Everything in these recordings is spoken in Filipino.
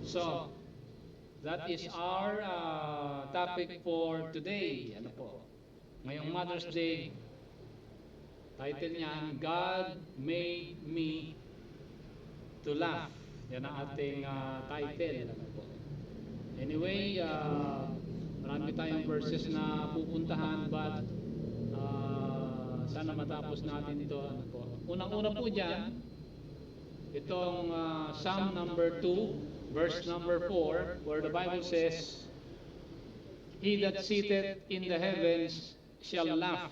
So, that is our topic for today. Ano po? Ngayong Mother's Day, title niyan, God Made Me to Laugh. Yan ang ating title. Ano po? Anyway, marami tayong verses na pupuntahan, but sana matapos natin ito. Ano po? Unang-una po dyan, itong Psalm number 2, verse number 4, where the Bible says, He that sitteth in the heavens shall laugh.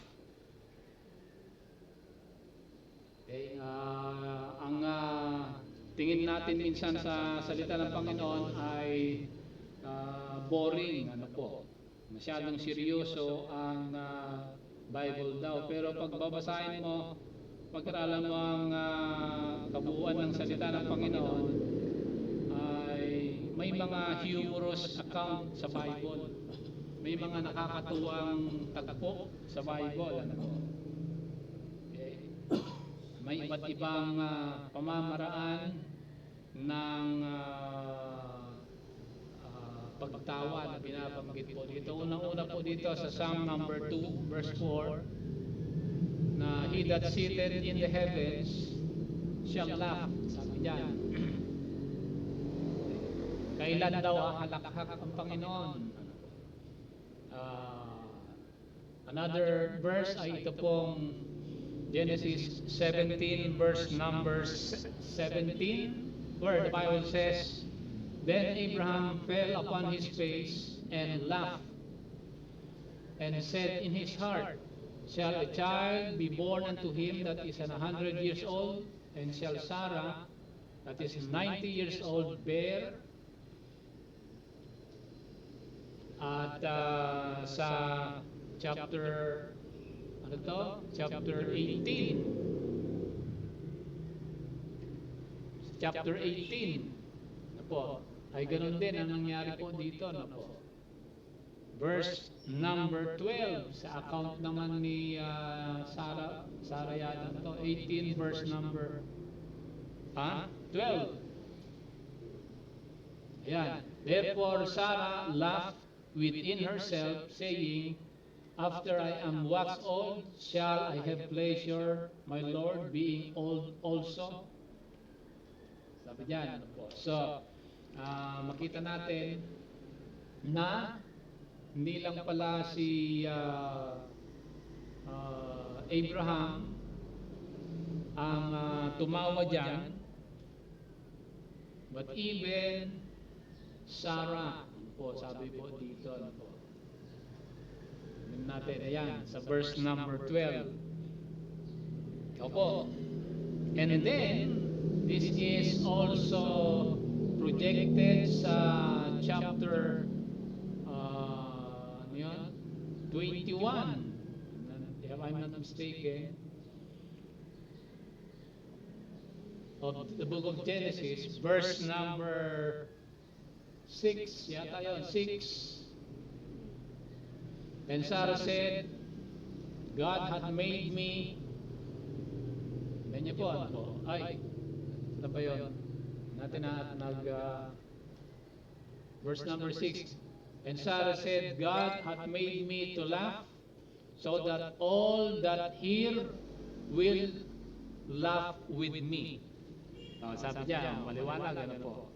Okay, ang tingin natin minsan sa salita ng Panginoon ay boring, ano po, masyadong seryoso ang Bible daw. Pero pag babasahin mo, pag-aralan mo ang kabuuan ng salita ng Panginoon, ay may mga humorous account sa Bible. May mga nakakatuwang tagpo sa Bible. Ano? Okay. May iba't ibang pamamaraan ng pagtawa na binabanggit po dito. Unang-una po dito sa Psalm number 2, verse 4, na He that sitteth in the heavens shall laugh. Sabi diyan. Kailan daw aalakak ang Panginoon? Another verse ay ito pong Genesis 17 verse number 17, where the Bible says, Then Abraham fell upon his face and laughed, and said in his heart, Shall a child be born unto him that is 100 years old? And shall Sarah, that is 90 years old, bear? At sa chapter, ano to? Chapter 18. Chapter 18. Ano po? Ay ganun din ang nangyari po dito. Ano po? Verse number 12 sa account naman ni Sarah yata to, 18 verse number 12. Ayan. Therefore Sarah laughed within herself, saying, After I am waxed old, shall I have pleasure, my Lord being old also? Sabi diyan. So, makita natin na hindi lang pala si Abraham ang tumawa dyan, but even Sarah, po, sabi po dito, po. Natin, ayan, sa verse number 12. Opo. And then, this is also projected sa chapter 21, if I'm not mistaken, of the book of Genesis, verse number 6, yata yun, 6. And Sarah said, God hath made me, ganyan po, ano po, ay, ano ba yun? Natin verse number 6. And Sarah said, God hath made me to laugh, so that all that hear will laugh with me. Sabi niya, maliwanag, ano po.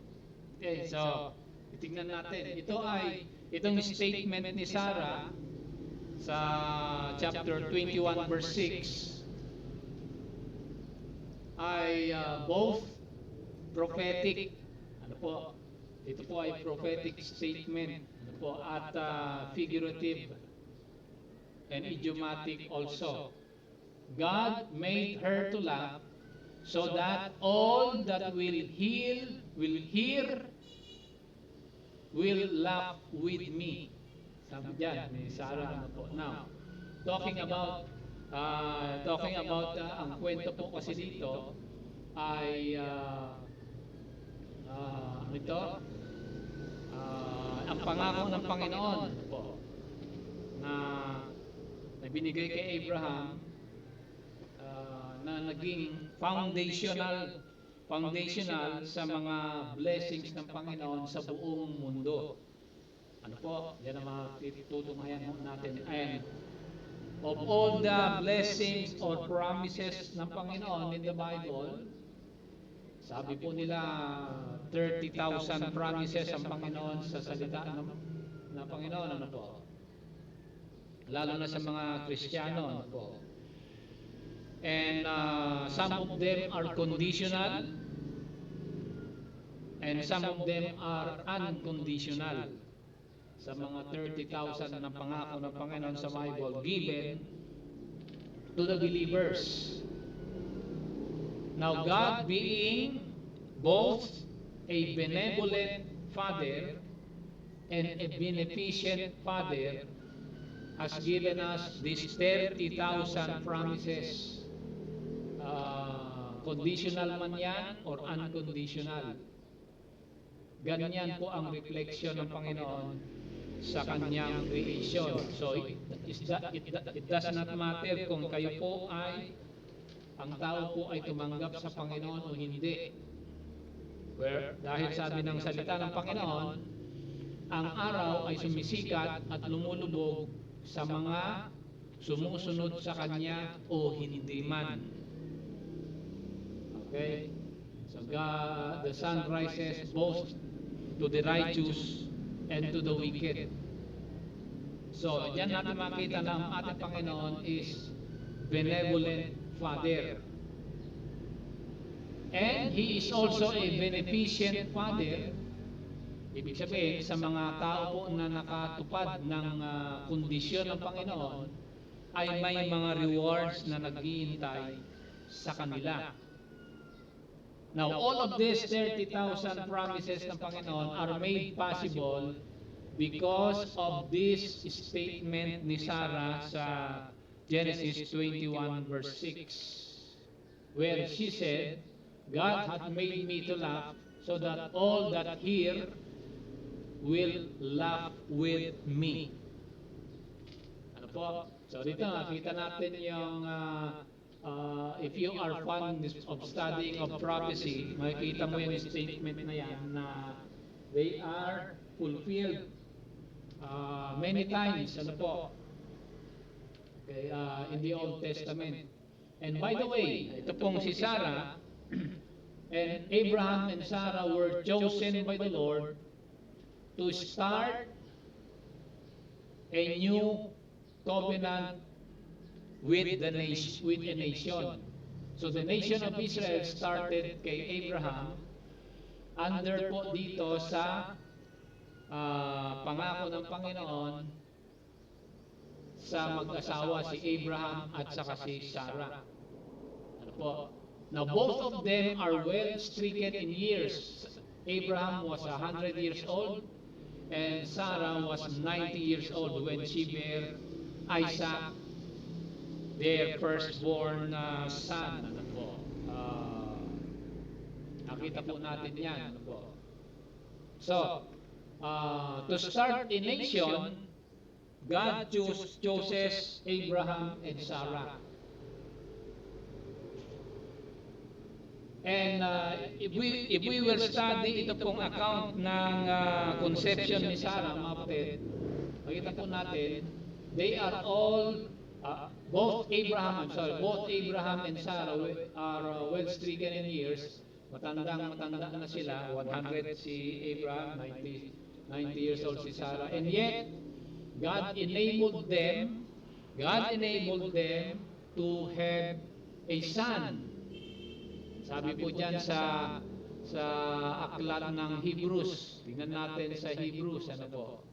Okay, so, itingnan natin. Ito ay, itong statement ni Sarah sa chapter 21 verse 6 ay both prophetic, ano po, ito po ay prophetic statement, ano po, at figurative and idiomatic also. God made her to laugh so that all that will hear will laugh with me. Sabi diyan ni Sarah, ano po. Now, talking about ang kwento po kasi dito ay ito ang pangako ng Panginoon po na binigay kay Abraham, na naging foundational foundational sa mga blessings ng Panginoon sa buong mundo. Ano po? Yan ang mga tutunghayan natin. And of all the blessings or promises ng Panginoon in the Bible, sabi po nila 30,000 promises ang Panginoon sa salita ng Panginoon. Ano po? Lalo na sa mga Kristiyano. Ano po? And some of them are conditional and some of them are unconditional. Sa mga 30,000 na pangako ng Panginoon sa Bible given to the believers. Now God being both a benevolent Father and a beneficent Father has given us these 30,000 promises. Conditional man yan or unconditional. Ganyan po ang reflection ng Panginoon sa kanyang creation. So it does not matter kung kayo po ay, ang tao po ay tumanggap sa Panginoon o hindi. Dahil sabi ng salita ng Panginoon, ang araw ay sumisikat at lumulubog sa mga sumusunod sa Kanya o hindi man. Okay? So God, the sun rises both to the righteous and to the wicked. So, diyan natin makita na ang ating Panginoon is benevolent Father. And He is also a beneficent Father. Ibig sabihin, sa mga tao po na nakatupad ng kondisyon ng Panginoon, ay may mga rewards na naghihintay sa kanila. Now, all of these 30,000 promises ng Panginoon are made possible because of this statement ni Sarah sa Genesis 21 verse 6, where she said, God hath made me to laugh so that all that hear will laugh with me. Ano po? So dito nakita natin yung if you are fond of studying of prophecy, makikita mo yung statement na yan na they are fulfilled many times, ano po, okay, in the Old Testament. And by the way, ito pong si Sarah, and Abraham and Sarah were chosen by the Lord to start a new covenant with a nation. So the nation of Israel started kay Abraham under po dito sa pangako ng Panginoon sa mag-asawa si Abraham at saka si Sarah. Ano po? Now both of them are well stricken in years. Abraham was 100 years old and Sarah was 90 years old when she bare Isaac, their firstborn son. Ano po? Nakita po natin yan. Ano po? So, to start a nation, God chooses Abraham and Sarah. And if we will study ito pong account ng conception ni Sarah, mga kapatid, makita po natin, they are all both Abraham and Sarah are well stricken in years. Matanda na sila. 100 si Abraham, 90 years old si Sarah. And yet, God enabled them to have a son. Sabi po dyan sa aklat ng Hebrews. Tingnan natin sa Hebrews, ano po.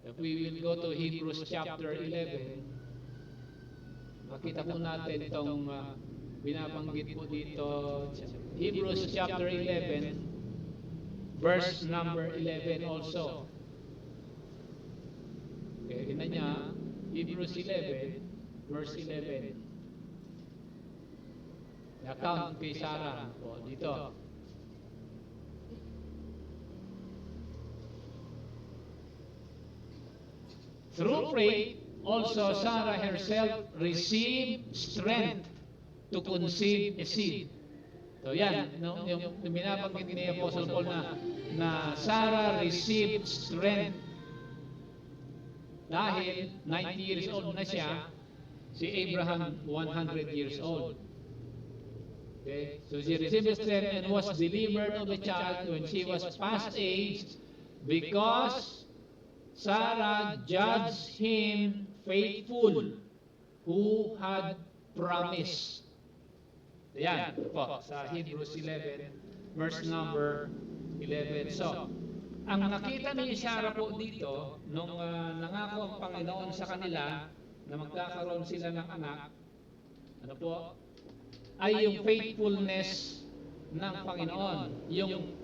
If we will go to Hebrews chapter 11, makita po natin itong binabanggit po dito. Hebrews chapter 11, verse number 11 also. Okay, tingnan niya, Hebrews 11, verse 11. The account kay Sarah po dito. Through faith, also Sarah herself received strength to conceive a seed, So yan, no, yung binabanggit ni Apostle Paul na Sarah received strength dahil 90 years old na siya, si Abraham 100 years old. Okay? So she received strength and was delivered of a child when she was past age because Sarah judged him faithful who had promised. Yan po, sa Hebrews 11, verse number 11. So, ang nakita ni Sarah po dito, nung nangako ang Panginoon sa kanila na magkakaroon sila ng anak, ano po, ay yung faithfulness ng Panginoon, yung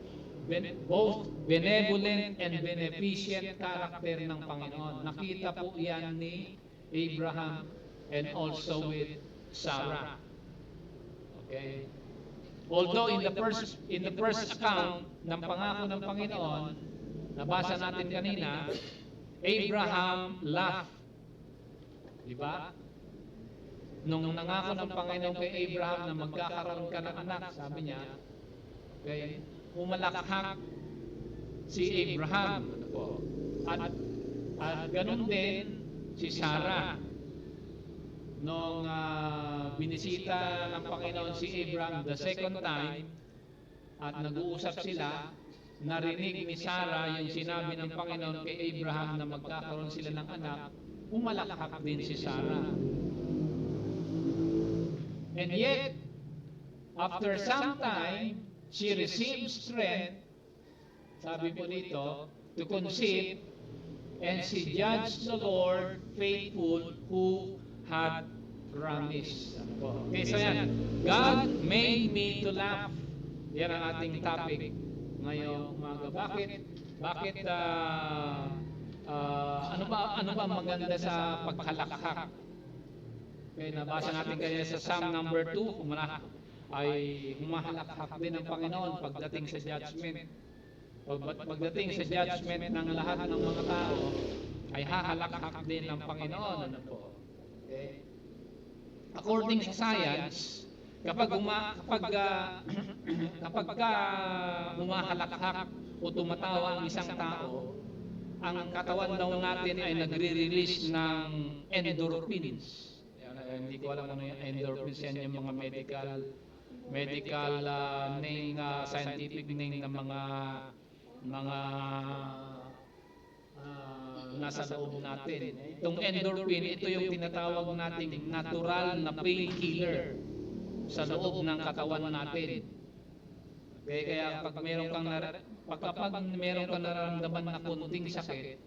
both benevolent and beneficent character ng Panginoon. Nakita po yan ni Abraham and also with Sarah. Okay. Although in the first account ng pangako ng Panginoon, nabasa natin kanina, Abraham laughed. Di ba? Nung nangako ng Panginoon kay Abraham na magkakaroon ka ng anak, sabi niya, okay, humalakhak si Abraham. Ano po? At ganun din si Sarah. Nung binisita ng Panginoon si Abraham the second time at nag-uusap sila, narinig ni Sarah yung sinabi ng Panginoon kay Abraham na magkakaroon sila ng anak, umalakhak din si Sarah. And yet, after some time, she received strength, sabi po dito, to conceive, and she judged the Lord faithful who had promised. Okay, so yan. God made me to laugh. Yan ang ating topic ngayong umaga. Bakit ano ba maganda sa paghalakak? Okay, nabasa natin kanina sa Psalm number 2, ay humahalakak din ang Panginoon pagdating sa judgment. Pagdating sa judgment ng lahat ng mga tao, ay hahalakak din ng Panginoon. Ano po? Okay. According sa science, kapag humahalakak o tumatawa ang isang tao, ang katawan daw natin ay nagre-release ng endorphins. Hindi ko alam ano yung endorphins, yan yung mga medical name, scientific name ng mga nasa loob natin. Itong endorphin, ito yung tinatawag nating natural na painkiller sa loob ng katawan natin. Okay, kaya kapag meron kang nararamdaman na kunting sakit,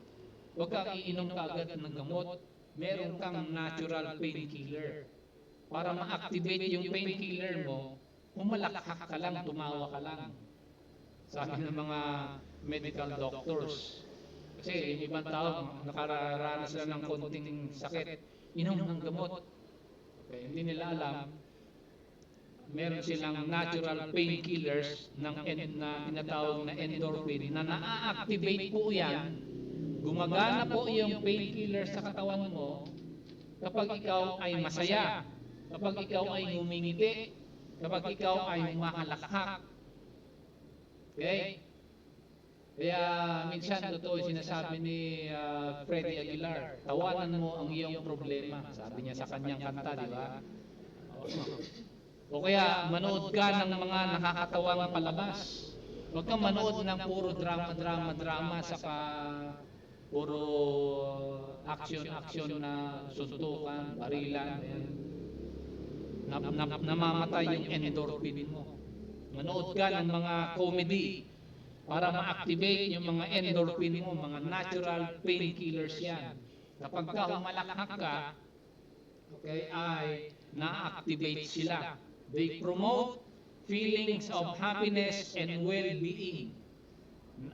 huwag kang iinom kaagad ng gamot. Meron kang natural painkiller. Para ma-activate yung painkiller mo, humalakhak ka lang, tumawa ka lang. Sabi ng mga medical doctors. Kasi yung ibang tao, nakararanas sila ng konting sakit, inom ng gamot. Okay, hindi nila alam, meron silang natural painkillers na tinatawag na endorphin na na-activate po yan. Gumagana po yung painkiller sa katawan mo kapag ikaw ay masaya, kapag ikaw ay ngumingiti, kapag ikaw ay humahalakhak. Okay? Kaya minsan totoo sinasabi ni Freddie Aguilar, tawanan mo ang iyong problema. Sabi niya sa kanyang kanta, di ba? O kaya manood ka ng mga nakakatawang palabas. Huwag kang manood ng puro drama saka puro action na suntukan, barilan. Namamatay yung endorphin mo. Manood ka ng mga comedy para ma-activate yung mga endorphin mo, mga natural painkillers yan. Kapag ka humalakhak ka, okay, ay na-activate sila. They promote feelings of happiness and well-being.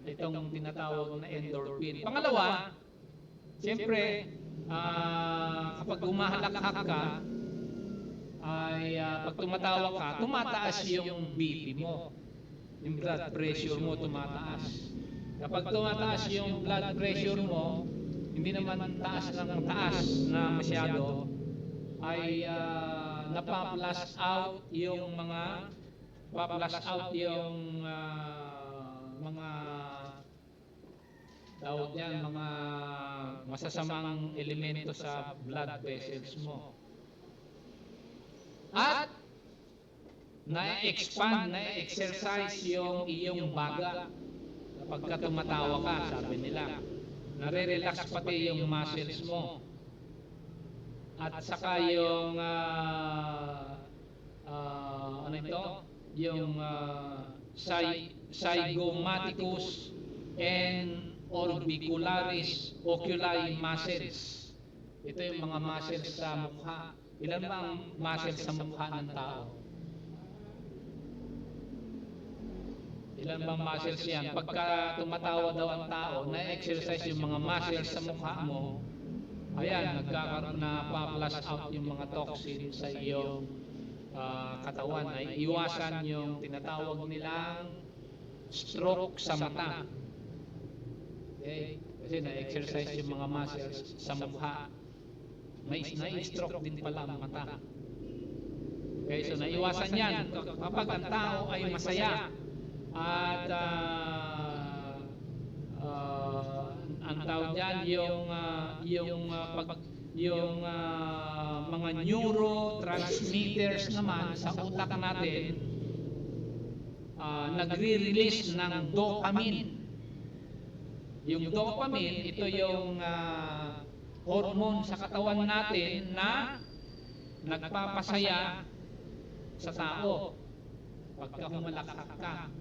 Itong tinatawag na endorphin. Pangalawa, siyempre, kapag humahalakhak ka, ay pag tumatawa ka, tumataas yung BP mo. Yung blood pressure mo tumataas. Kapag tumataas yung blood pressure mo, hindi naman taas ng taas na masyado, ay napaplas out yung mga nagpa-flush out yung mga tawag yan, mga masasamang elemento sa blood vessels mo. At na-expand, na-exercise yung iyong baga pagka tumatawa ka, sabi nila. Nare-relax pati yung muscles mo. At saka yung ano ito? Yung zygomaticus and orbicularis oculi muscles. Ito yung mga muscles sa mukha. Ilan ba ang muscles sa mukha ng tao? Ilan bang muscles yan? Pagka tumatawa daw ang tao, na-exercise yung mga muscles sa mukha mo, ayan, nagkakaroon na pa-flush out yung mga toxin sa iyong katawan. Ay iwasan yung tinatawag nilang stroke sa mata. Okay? Kasi na-exercise yung mga muscles sa mukha. May na-stroke din pala ang mata. Okay, so naiwasan yan kapag ang tao ay masaya. At ang tawag dyan, yung mga neurotransmitters naman sa utak natin, nagre-release ng dopamine. Yung dopamine, ito yung hormone sa katawan natin na nagpapasaya sa tao pagka humalakak ka.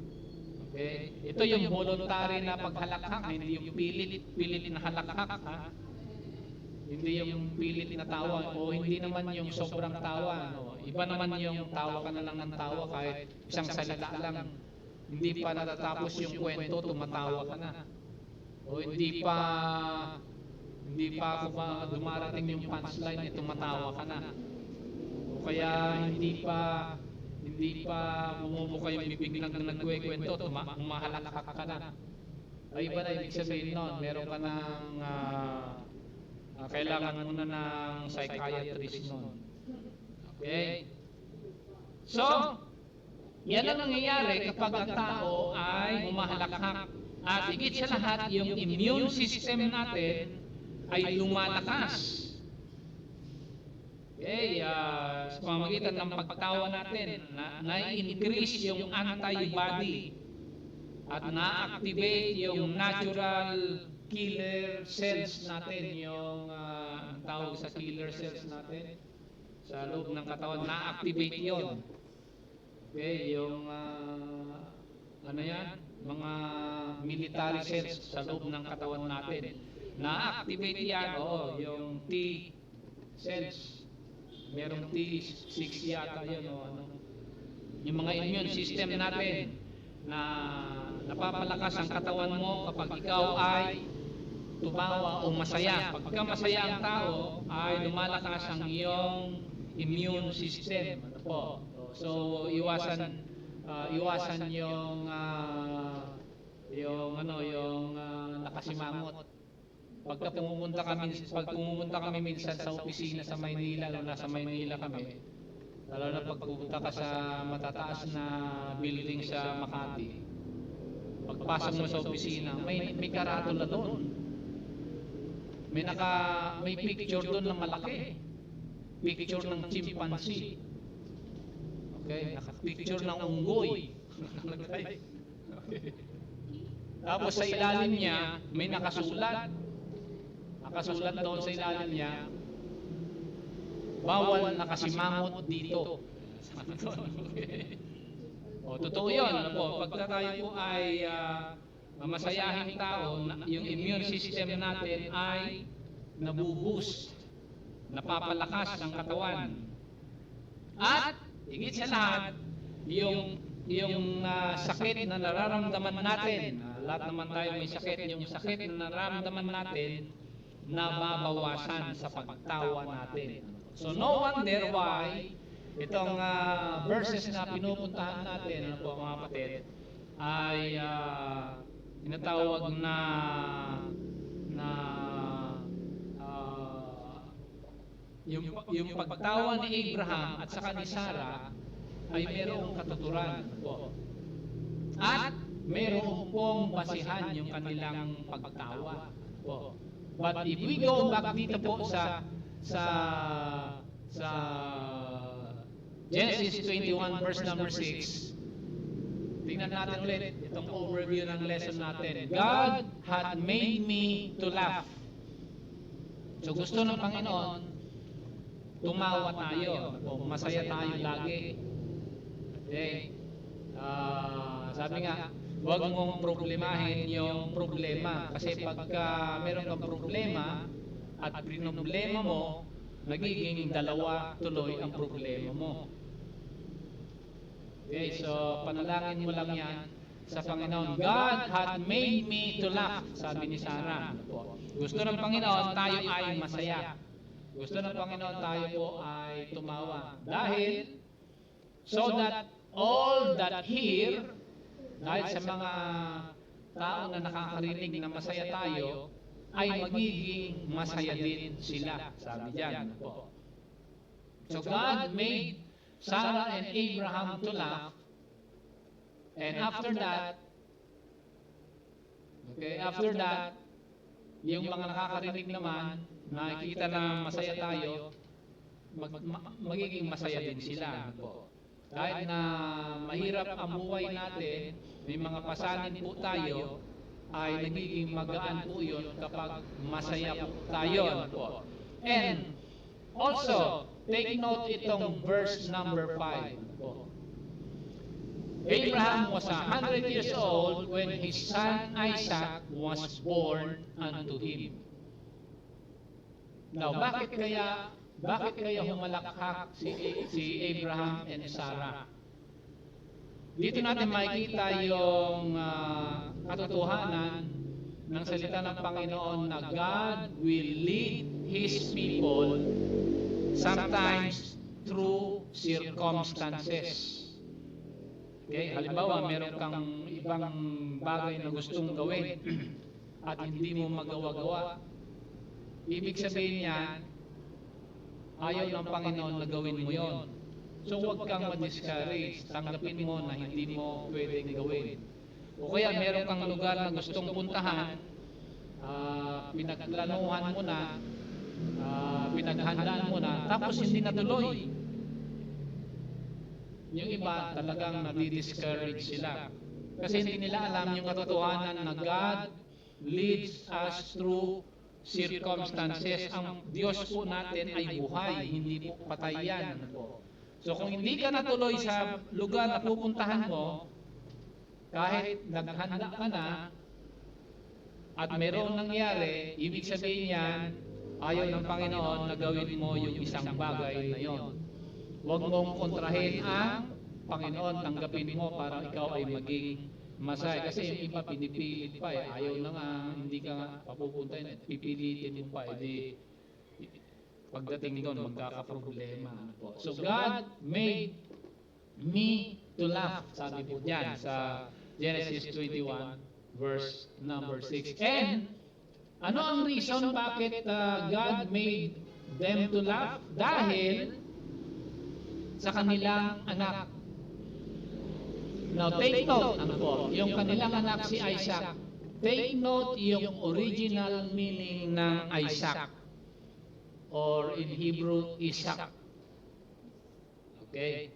Okay? Ito yung voluntary na paghalakhak, hindi yung pilit na halakhak, ha? Hindi yung pilit na tawa, o hindi naman yung sobrang tawa, no? Iba naman yung tawa ka na lang ng tawa kahit isang salita lang. Hindi pa natatapos yung kwento, tumatawa ka na. O hindi pa dumarating yung punchline, tumatawa ka na. O kaya hindi pa bumubuka yung bibig lang na nagkukwento, humahalakak ka na. Ay iba na ibig sabihin nun, meron ka ng kailangan mo na ng psychiatrist nun. Okay? So, yan ang nangyayari kapag ang tao ay humahalakak. At higit sa lahat, yung immune system natin ay lumalakas. Okay, sa pamamagitan ng pagtawa natin, na-increase yung antibody at na-activate yung natural killer cells natin, yung tawag sa killer cells natin sa loob ng katawan, na-activate yon. Okay, yung ano yan, mga military cells sa loob ng katawan natin, na-activate yan, yung T cells. Merong T6 yata yun, yung mga immune system natin na napapalakas ang katawan mo kapag ikaw ay tumawa o masaya. Pagka masaya ang tao, ay lumalakas ang iyong immune system. Ano po? So iwasan yung nakasimangot. Pag pumunta kami minsan sa opisina sa Maynila, lalo na sa Maynila kami, lalo na pag pupunta ka sa matataas na building sa Makati, pagpasok mo sa opisina, may karatula doon. May picture doon na malaki. Picture ng chimpanzee. Okay, picture ng unggoy. Tapos sa ilalim niya, may nakasulat doon sa ilalim niya, bawal nakasimangot dito. O, totoo yun. Ano po, pagka tayo po ay masayahing tao, yung immune system natin ay nabuboost, napapalakas ang katawan. At higit sa lahat, yung sakit na nararamdaman natin, lahat naman tayo may sakit, yung sakit na nararamdaman natin, nababawasan sa pagtawa natin. So no wonder why itong verses na pinupuntahan natin, ano po mga kapatid, ay tinatawag na yung pagtawa ni Abraham at saka ni Sarah ay mayroong katuturan po. At mayroong pong basihan yung kanilang pagtawa po. But if we go back dito po sa Genesis 21 verse number 6, tingnan natin ulit itong overview ng lesson natin. God had made me to laugh. So gusto ng Panginoon, tumawa tayo, o masaya tayo lagi. Okay? Sabi nga, huwag mong problemahin yung problema. Kasi pagka meron kang problema at problema mo, nagiging dalawa tuloy ang problema mo. Okay, so panalangin mo lang yan sa Panginoon. God had made me to laugh, sabi ni Sarah. Gusto ng Panginoon tayo ay masaya. Gusto ng Panginoon tayo po ay tumawa. Dahil, so that all that hear, dahil sa mga tao na nakakarinig na masaya tayo, ay magiging masaya din sila. Sabi diyan po. So God made Sarah and Abraham to laugh. And after that, yung mga nakakarinig naman, nakikita na masaya tayo, magiging masaya din sila po. Kahit na mahirap ang buhay natin, may mga pasanin po tayo, ay nagiging magaan po yun kapag masaya po tayo po. And also, take note itong verse number 5 po. Abraham was 100 years old when his son Isaac was born unto him. Now, bakit kaya humalakhak si Abraham and Sarah? Dito natin makikita yung katotohanan ng salita ng Panginoon na God will lead His people sometimes through circumstances. Okay, halimbawa, meron kang ibang bagay na gustong gawin at hindi mo magawa-gawa. Ibig sabihin niyan, ayaw ng Panginoon na gawin mo yon. So huwag kang ma-discourage. Tanggapin mo na hindi mo pwedeng gawin. O kaya meron kang lugar na gustong puntahan, pinagplanuhan mo na, pinaghandaan mo na, tapos hindi natuloy. Yung iba talagang nadi-discourage sila. Kasi hindi nila alam yung katotohanan na God leads us through circumstances. Ang Diyos po natin ay buhay, hindi po patay yan. So kung hindi ka natuloy sa lugar na pupuntahan mo, kahit naghanda ka na, at mayroong nangyari, ibig sabihin yan, ayaw ng Panginoon na gawin mo yung isang bagay na yon. Huwag mong kontrahin ang Panginoon, tanggapin mo para ikaw ay maging masaya. Kasi yung iba pinipilit pa eh. Ayaw na nga, hindi ka nga papupuntahin, pipilitin mo pa. Hindi, pagdating doon, magkakaproblema. So God made me to laugh, sabi po dyan sa Genesis 21, verse number 6. And ano ang reason bakit God made them to laugh? Dahil sa kanilang anak. Now take note, ano po, yung kanilang anak si Isaac. Take note yung original meaning ng Isaac. Or in Hebrew, Isaac. Okay?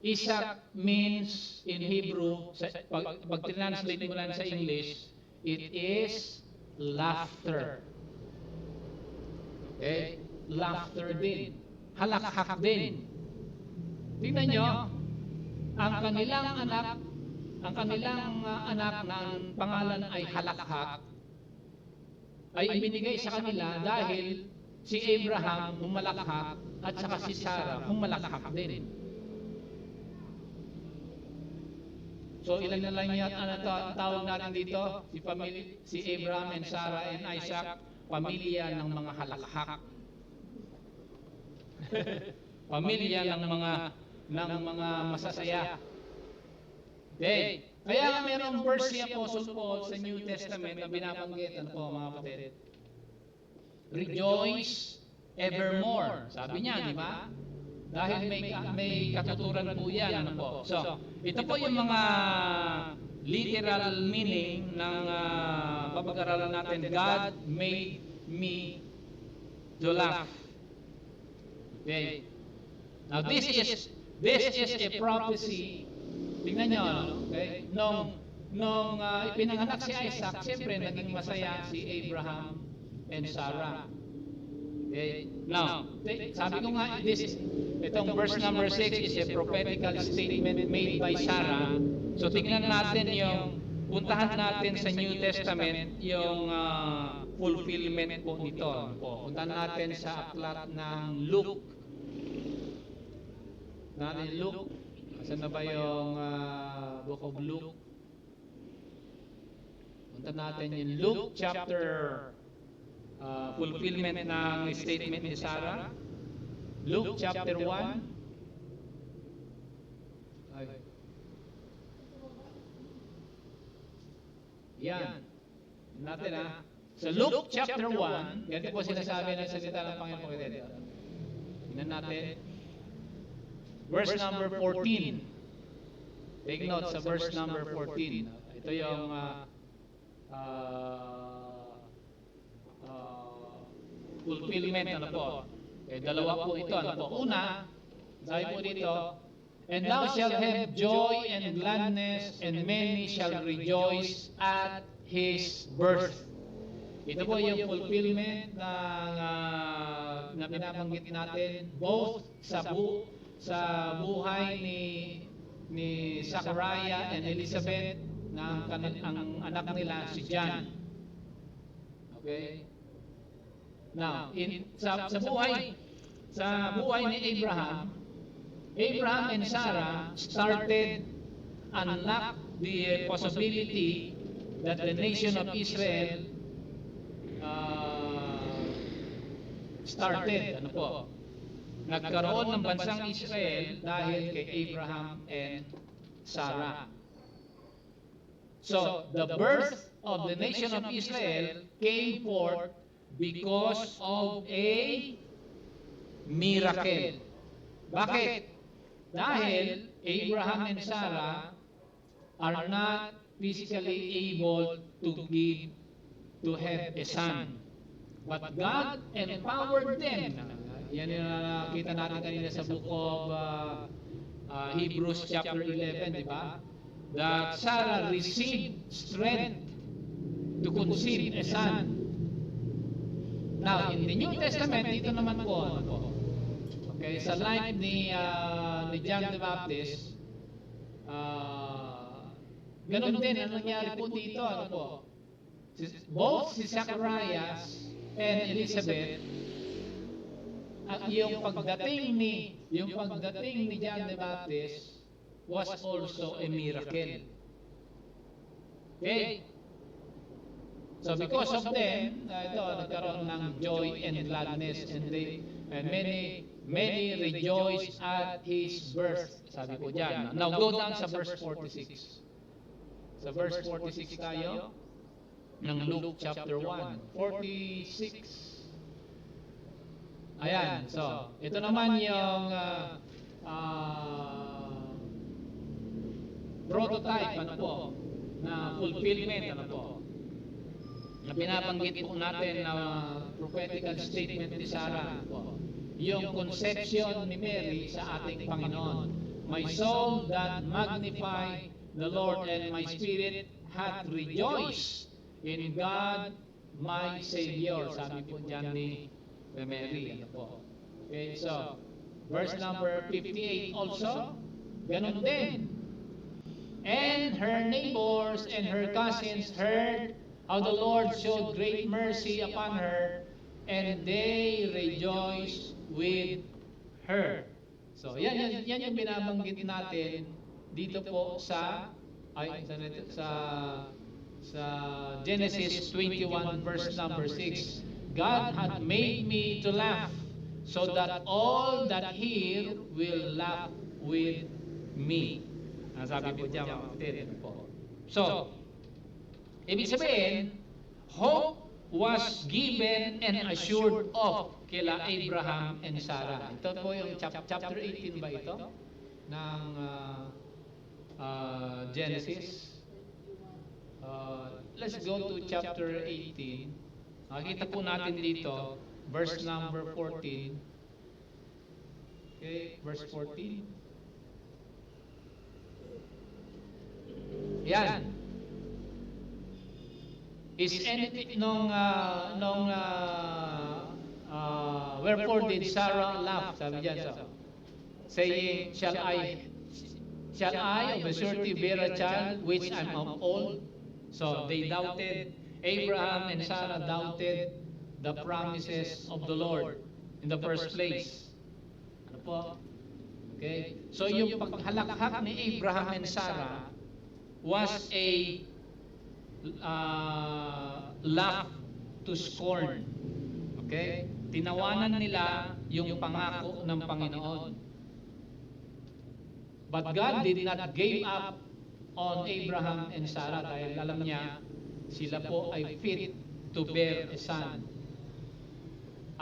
Isaac means in Hebrew, pag translate mo lang sa English, it is laughter. Okay? Laughter din. Halakhak din. Tingnan nyo, ang kanilang anak na ang pangalan ay Halakhak, ay ibinigay sa kanila dahil si Abraham humalakhak at saka si Sarah humalakhak din. So ilan na lang yan tawag natin dito? Si Abraham and Sarah and Isaac, pamilya ng mga halakhak. Pamilya ng mga masasaya. Okay. Kaya nga mayroong verse si Apostle Paul sa New Testament na binabanggit, ano po mga kapatid? Rejoice evermore. Sabi niya, di ba? Dahil may katuturan po yan. Ano po. So, ito po yung mga literal meaning ng papag-aralan natin. God made me to laugh. Okay. Now this is a prophecy. Tingnan nyo, okay? Nung ipinanganak si Isaac, siyempre naging masaya si Abraham and Sarah. Okay. Now, sabi ko nga, itong verse number 6 is a prophetical statement made by Sarah. So tingnan natin puntahan natin sa New Testament yung fulfillment po nito. Puntahan natin sa aklat ng Luke. Asan na ba yung Book of Luke? Puntahan natin yung Luke chapter fulfillment ng statement ni Sarah. Luke chapter 1. Yan. Natin Sa Luke chapter 1, ganito po sinasabi ng salita ng Panginoon. Tingnan natin. Verse number 14. Take note sa verse number 14. Ito yung fulfillment po. Dalawa po ito. Una, sabi po dito, and thou shalt have joy and gladness, and many shall rejoice at his birth. Ito po yung fulfillment na binabanggit natin both sa buhay ni Zachariah and Elizabeth na ang anak nila si John. Okay? Now, sa buhay ni Abraham and Sarah started unlock the possibility that the nation of Israel started. Nagkaroon ng bansang Israel dahil kay Abraham and Sarah. So, the birth of the nation of Israel came forth because of a miracle. Bakit? Dahil Abraham and Sarah are not physically able to have a son. But God empowered them. Yan yung nakita natin kanina sa book of Hebrews chapter 11, di ba? That Sarah received strength to conceive a son. Now, in the New Testament, dito naman po, okay, sa life ni John the Baptist, ganun din ang nangyari po dito, both si Zachariah and Elizabeth, at yung pagdating ni John the Baptist was also a miracle. Okay? So because of them, nagkaroon ng joy and gladness, and many rejoice at his birth. Sabi ko dyan. Now go down sa verse 46. Sa verse 46 tayo ng Luke chapter 1. 46. Ayan. So, ito naman yung prototype, na fulfillment, na binabanggit po natin na prophetical statement ni Sarah, yung conception ni Mary sa ating Panginoon. My soul that magnify the Lord, and my spirit hath rejoiced in God my Savior. Sabi po dyan ni Mary. Okay, so, verse number 58 also, ganun din. And her neighbors and her cousins heard how the Lord showed great mercy upon her, and they rejoiced with her. So, yan yung binabanggit natin dito po sa Genesis 21 verse number 6. God had made me to laugh, so that all that hear will laugh with me. Sabi po dyan, mga kapatid. So, ibig sabihin, hope was given and assured of kila Abraham and Sarah. Ito po yung chapter 18 ba ito? Ng Genesis. Let's go to chapter 18. Makikita po natin dito, verse number 14. Okay, verse 14. Yan. Is anything wherefore did Sarah laugh? Sabi diyan, saying, shall I of a surety bear a child which I'm old? So they doubted. Abraham and Sarah doubted the promises of the Lord in the first place. Ano po? Okay? So yung paghalakhak ni Abraham and Sarah was a laugh to scorn. Okay? Tinawanan nila yung pangako ng Panginoon. But God did not give up on Abraham and Sarah dahil alam niya sila po ay fit to bear a son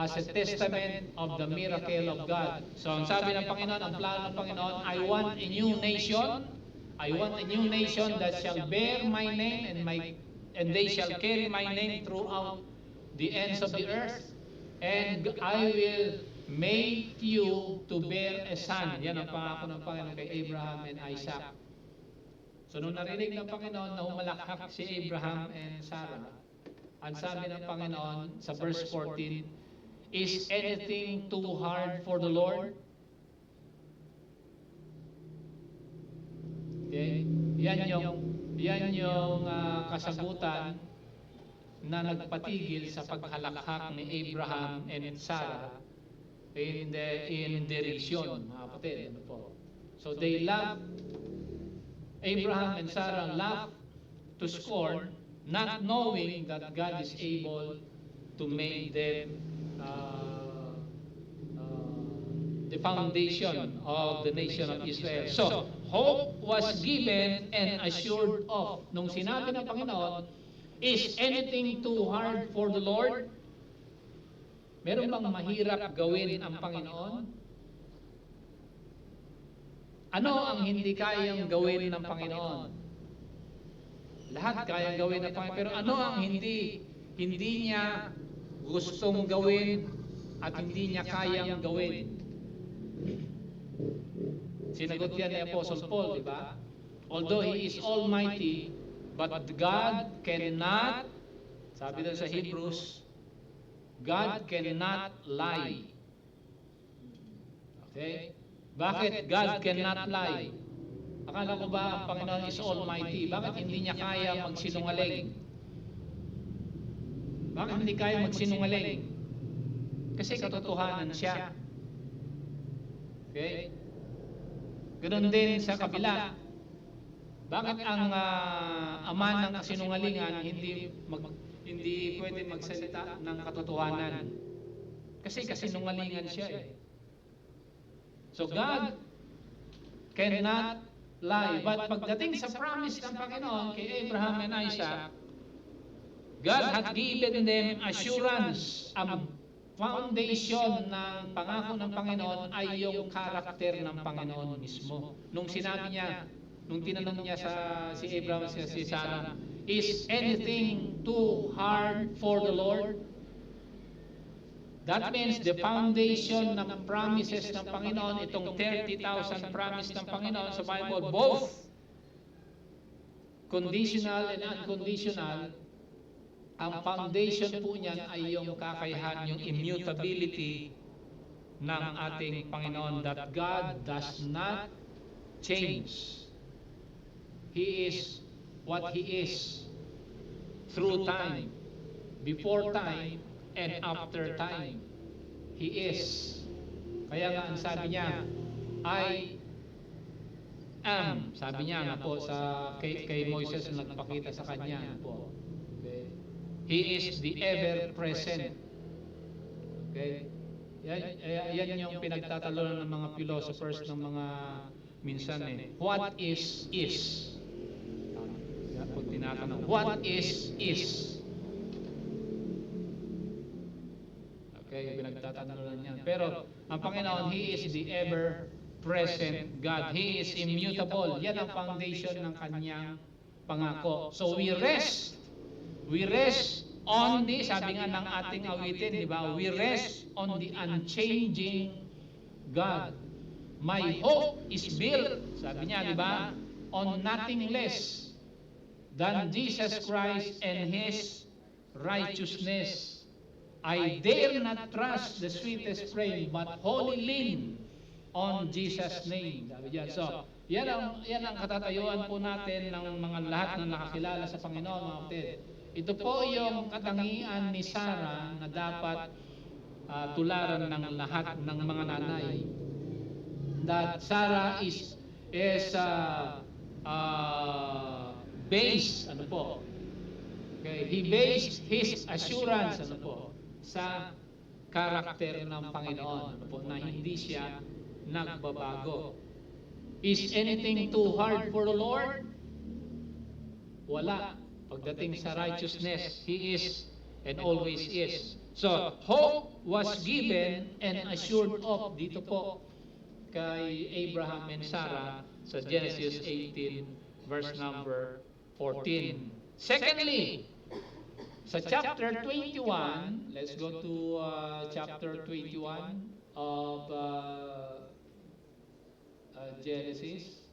as a testament of the miracle of God. So ang sabi ng Panginoon, ang plano ng Panginoon, I want a new nation. I want a new nation that shall bear my name and they shall carry my name throughout the ends of the earth. And I will make you to bear a son. Yan ang pangako ng Panginoon kay Abraham and Isaac. So nung narinig ng Panginoon na humalakhak si Abraham and Sarah, ang sabi ng Panginoon sa verse 14, is anything too hard for the Lord? Okay? Yan yung kasagutan na nagpatigil sa paghalakhak ni Abraham and Sarah in derision, mga kapatid. Ano po? So they laughed, Abraham and Sarah laughed to scorn, not knowing that God is able to make them the foundation of the nation of Israel. So, hope was given and assured of. Nung sinabi ng Panginoon, is anything too hard for the Lord? Meron bang mahirap gawin ang Panginoon? Ano ang hindi kayang gawin ng Panginoon? Lahat kayang gawin ng Panginoon. Pero ano ang hindi niya gustong gawin at hindi niya kayang gawin? Sinagot yan ni Apostle Paul, di ba? Although He is Almighty, but God cannot, sabi doon sa Hebrews, God cannot lie. Okay? Bakit God cannot lie? Akala ko ba ang Panginoon is Almighty? Bakit hindi niya kaya magsinungaling? Bakit hindi kaya magsinungaling? Kasi katotohanan siya. Okay? Ganon din sa kabila. Bakit ang ama ng kasinungalingan hindi pwede magsalita ng katotohanan? Kasi kasinungalingan siya eh. So God cannot lie. But pagdating sa promise ng Panginoon kay Abraham and Isaac, God had given them assurance. Ang foundation ng pangako ng Panginoon ay yung karakter ng Panginoon mismo. Nung sinabi niya, nung tinanong niya si Abraham at si Sarah, is anything too hard for the Lord? That means the foundation ng promises ng Panginoon, itong 30,000 promise ng Panginoon sa Bible, both conditional and unconditional, ang foundation po niyan ay yung kakayahan, yung immutability ng ating Panginoon, that God does not change. He is what He is through time, before time, and after time. He is. Kaya nga ang sabi niya, I am. Sabi niya nga po kay Moises na nagpakita sa kanya po. Okay. He is the ever-present. Okay. Yan yung pinagtatalunan ng mga philosophers ng mga minsan eh. What is? Yan po tinatanong. What is? nagtatanong yan. Pero ang Panginoon, He is the ever-present God. He is immutable. Yan ang foundation ng kanyang pangako. So we rest. We rest on the, sabi nga ng ating awitin, di ba? We rest on the unchanging God. My hope is built, sabi niya, di ba? On nothing less than Jesus Christ and His righteousness. I dare not trust the sweetest frame, but wholly lean on Jesus' name. Sabi diyan. So, yan ang katatayuan po natin ng mga lahat na nakakilala sa Panginoon, mga kapatid. Ito po yung katangian ni Sarah na dapat tularan ng lahat ng mga nanay. That Sarah is based, ano po? Okay, he based his assurance, ano po, sa karakter ng Panginoon, ano po, na hindi siya nagbabago. Is anything too hard for the Lord? Wala. Pagdating sa righteousness, He is and always is. So, hope was given and assured of dito po kay Abraham and Sarah sa Genesis 18 verse number 14. Secondly, sa chapter 21, let's go to chapter 21 of Genesis.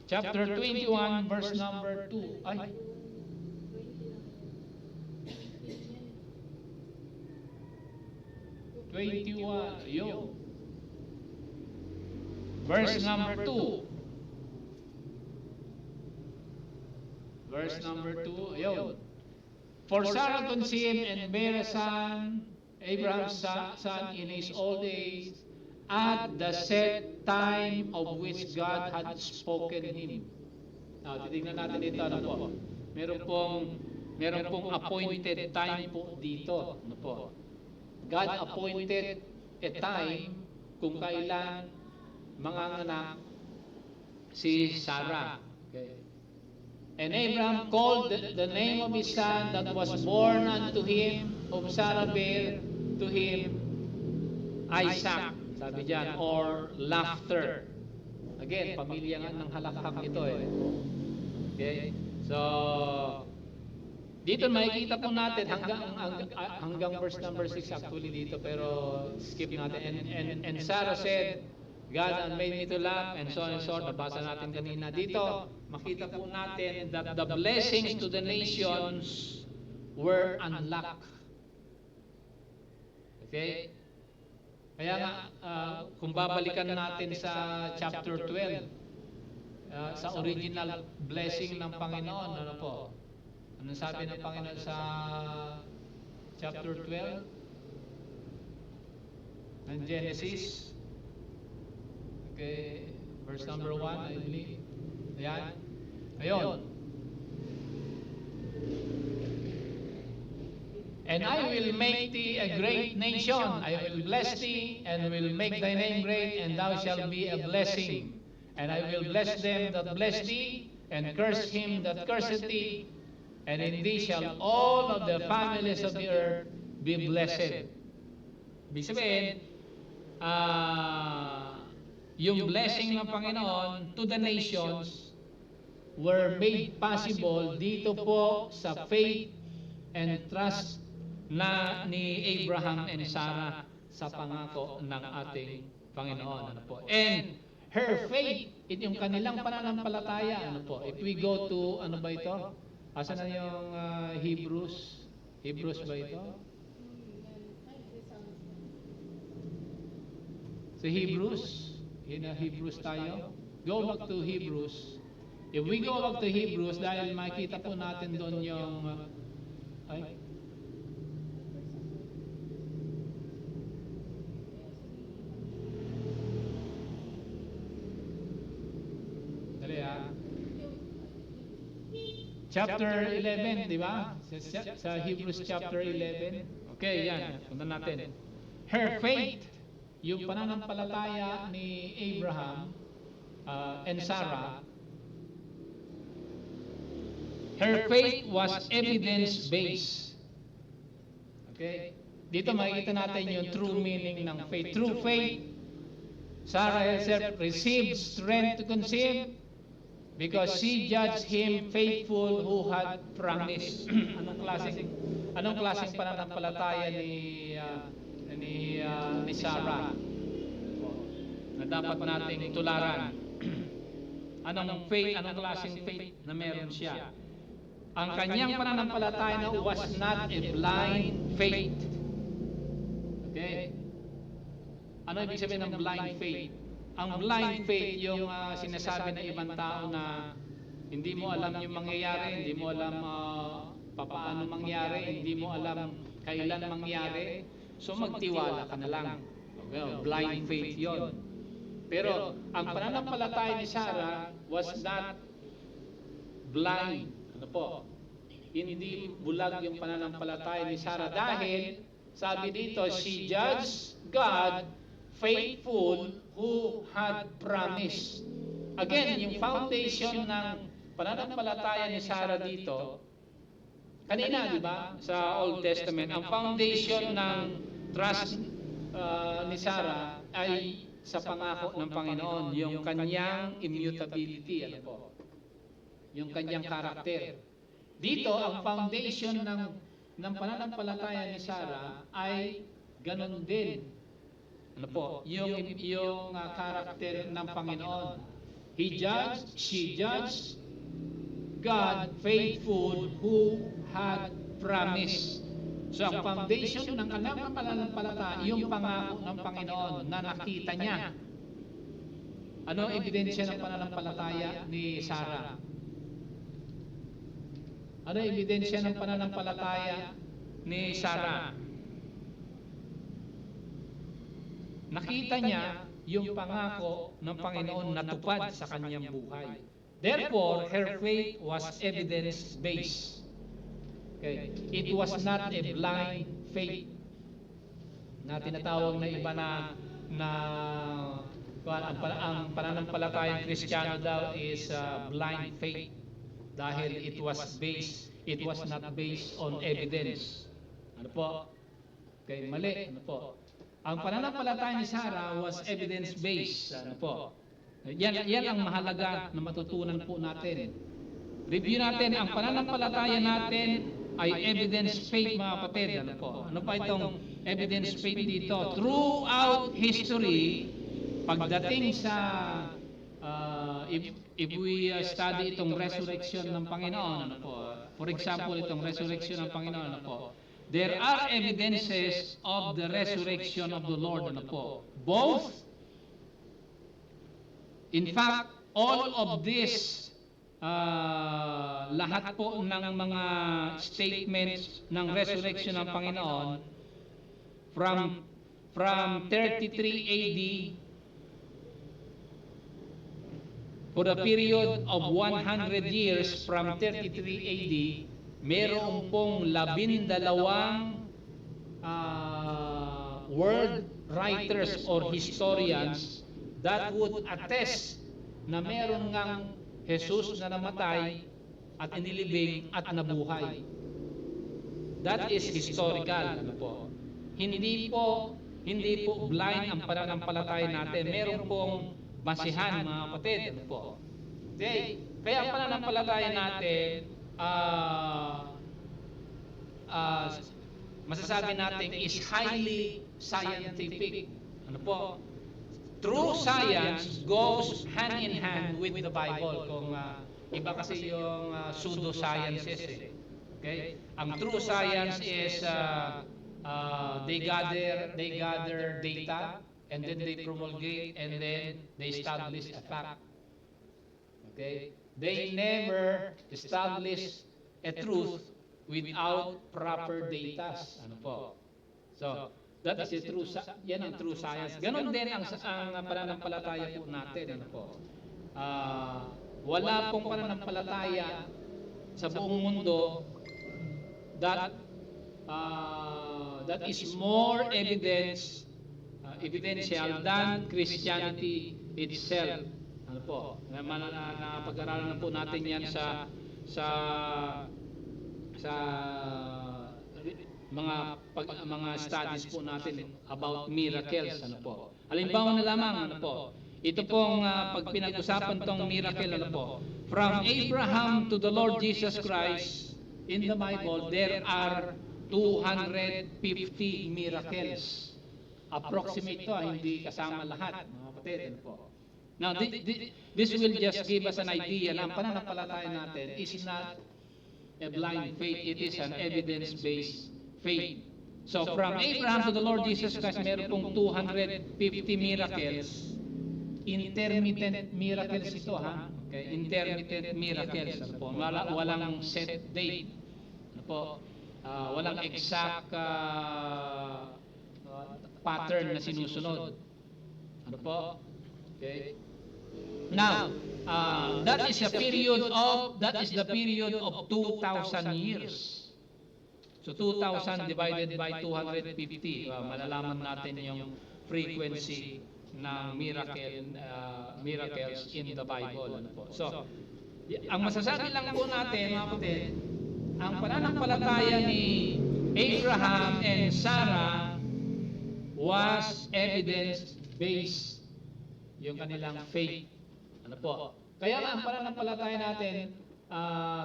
Chapter 21 verse number 2. Ay. Verse number 2. Verse number 2. Ayun. For Sarah conceived and bare a son, Abraham's son in his old age, at the set time of which God had spoken him. Now, titignan natin ito, ano po? Meron pong appointed time po dito, ano po? God appointed a time kung kailan manganganak si Sarah. Okay. And Abraham called the name of his son that was born unto him of Sarah bare to him Isaac. Sabi diyan, or laughter. Again, pamilya nga ng halakhak ito eh. Okay? So, dito makikita po natin hanggang verse number 6 actually dito, pero skip natin. And Sarah said, God had made me to laugh, and so on and so on. Nabasa natin kanina. Dito, makita po natin that the blessings to the nations were unlocked. Okay? Kaya nga, kung babalikan natin sa chapter 12, sa original blessing ng Panginoon, ano po? Anong sabi ng Panginoon sa chapter 12 ng Genesis? Okay, verse number 1, I believe. Ayan. Ayun. And I will make thee a great nation. I will bless thee, and will make thy name great, and thou shalt be a blessing. And I will bless them that bless thee, and curse him that curseth thee. And in thee shall all of the families of the earth be blessed. Ibig sabihin, yung blessing ng Panginoon to the nations were made possible dito po sa faith and trust na ni Abraham and Sarah sa pangako ng ating Panginoon. Ano po? And her faith, yung kanilang pananampalataya, ano po? If we go to, ano ba ito? Asan na yung Hebrews? Hebrews ba ito? Sa Hebrews? Hebrews tayo? Go back to Hebrews. If we go back to Hebrews, dahil makita po natin doon yung chapter 11, di ba? Sa Hebrews chapter 11. Okay, yan. Punta natin. Her faith, yung pananampalataya ni Abraham and Sarah, her faith was evidence-based. Okay? Dito makikita natin yung true meaning ng faith. Through faith, Sarah herself received strength to conceive because she judged him faithful who had promised. Anong klaseng pananampalataya ni Sarah na dapat nating tularan? Anong faith, anong klaseng faith na meron siya? Ang kanyang pananampalataya was not a blind faith. Okay? Ano ibig sabihin ng blind faith? Ang blind faith, yung sinasabi ng ibang tao na hindi mo alam yung mangyayari, hindi mo alam paano mangyari, hindi mo alam kailan mangyari, so magtiwala ka na lang. Okay, blind faith yon. Pero ang pananampalataya ni Sarah was not blind. Ano po? Hindi bulag yung pananampalataya ni Sarah dahil sabi dito, she judged God faithful who had promised. Again, yung foundation ng pananampalataya ni Sarah dito, kanina, di ba, sa Old Testament, ang foundation ng trust ni Sarah ay sa pangako ng Panginoon, yung kanyang immutability, ano po, yung kanyang karakter. Dito, ang foundation ng pananampalataya ni Sarah ay ganun din. Ano po, yung karakter ng Panginoon. She judged God faithful who had promised. So ang foundation ng kanyang pananampalataya, yung pangako ng Panginoon na nakita niya. Ano ang ebidensya ng pananampalataya ni Sarah? Ano ang ebidensya ng pananampalataya ni Sarah? Nakita niya yung pangako ng Panginoon natupad sa kanyang buhay. Therefore, her faith was evidence-based. Okay. It was not a blind faith na tinatawag na iba na ang pananampalatayang Kristiyano daw is blind faith dahil it was not based on evidence. Ano po? Okay, mali. Ano po? Ang pananampalataya ni Sarah was evidence-based. Ano po? Yan ang mahalaga na matutunan po natin. Review natin, ang pananampalataya natin ay evidence faith, mga kapatid. Ano po? Ano pa itong evidence faith dito? Throughout history, pagdating sa if we study itong resurrection ng Panginoon, ano po? For example, itong resurrection ng Panginoon, ano po? There are evidences of the resurrection of the Lord, ano po? Both, in fact, all of this, lahat po ng mga statements ng resurrection ng Panginoon from 33 AD for the period of 100 years from 33 AD, meron pong 12 world writers or historians that would attest na meron ngang Jesus na namatay at inilibing at nabuhay. That is historical. Ano po? Hindi po blind ang pananampalataya natin. Meron pong basihan, mga kapatid. Ano po? Okay. Kaya ang pananampalataya natin, masasabi natin is highly scientific. Ano po? True science goes hand in hand with the Bible. Kung iba kasi yung pseudosciences eh. Okay? Ang true science is they gather data and then they promulgate and then they establish a fact. Okay? They never establish a truth without proper data. Ano po? So, that is a true, yan ang true science. Ganon din ang pananampalataya po natin. Ano po? Wala pong pananampalataya sa buong mundo that is more evidential than Christianity itself. Ano po? Napag-aralan po natin yan sa sa sa mga studies po natin about miracles, ano po. Halimbawa na lamang, ano po, ito pong pag pinag-usapan tong miracle, ano po, from Abraham to the Lord Jesus Christ, in the Bible, there are 250 miracles. Approximate to, hindi kasama lahat, mga kapatid, ano po. Now, this will just give us an idea na ang pananampalataya natin is not a blind faith, it is an evidence-based faith. So from Abraham to the Lord Jesus Christ, meron pong 250 miracles. Intermittent miracles ito, ha? Okay, intermittent miracles. Ano po? Walang set date. Ano po? Walang exact pattern na sinusunod. Ano po? Okay. Now, that is the period of 2,000 years. So 2,000 divided by 250, malalaman natin yung frequency ng miracles in the Bible. Ano po. So, ang masasabi lang po natin, mga kapatid, ang pananampalataya ni Abraham and Sarah was evidence-based, yung kanilang faith. Ano po? Kaya ang pananampalataya natin,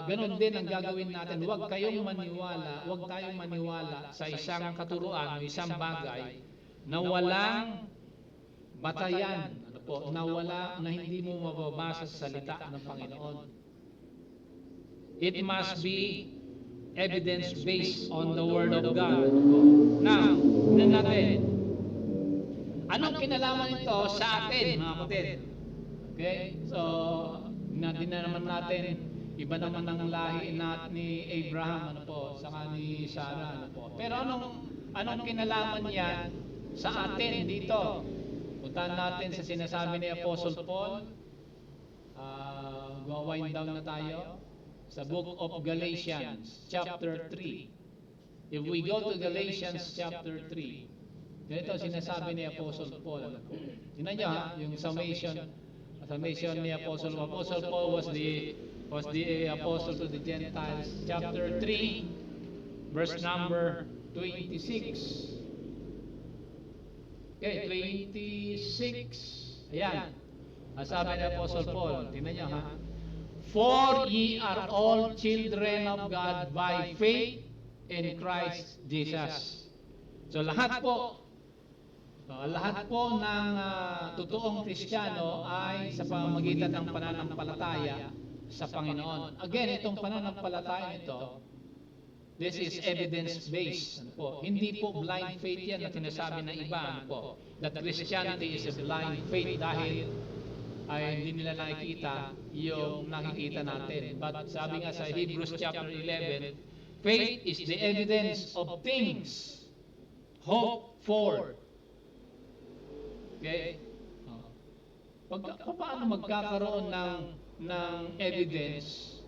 ganon din ang gagawin natin. Huwag tayong maniwala sa isang katuruan o isang bagay na walang batayan, ano po, na hindi mo mababasa sa salita ng Panginoon. It must be evidence-based on the Word of God. Now, tignan natin. Anong kinalaman nito sa atin, mga kapatid? Okay? So, natin na naman natin, iba naman ang lahi ni Abraham, ano po, saka ni Sarah, ano po. Pero anong kinalaman niyan sa atin dito? Puntahan natin sa sinasabi ni Apostle Paul. Wind down na tayo sa book of Galatians, chapter 3. If we go to Galatians chapter 3, ganito sinasabi ni Apostle Paul. Ano po? Tingnan niyo, ha, yung summation ni Apostle Paul was the apostle to the Gentiles, chapter 3, verse number 26. Okay, 26. Ayan. Sabi ni Apostle Paul, tingnan niyo, ha? For ye are all children of God by faith in Christ Jesus. So lahat po ng totoong Kristiyano ay sa pamamagitan ng pananampalataya sa Panginoon. Again, itong pananampalataya nito, this is evidence-based. Ano po? Hindi po blind faith yan na sinasabi ng iba. Ano po? That Christianity is a blind faith dahil ay hindi nila nakikita yung nakikita natin. But sabi nga sa Hebrews chapter 11, faith is the evidence of things hoped for. Okay? Paano magkakaroon ng evidence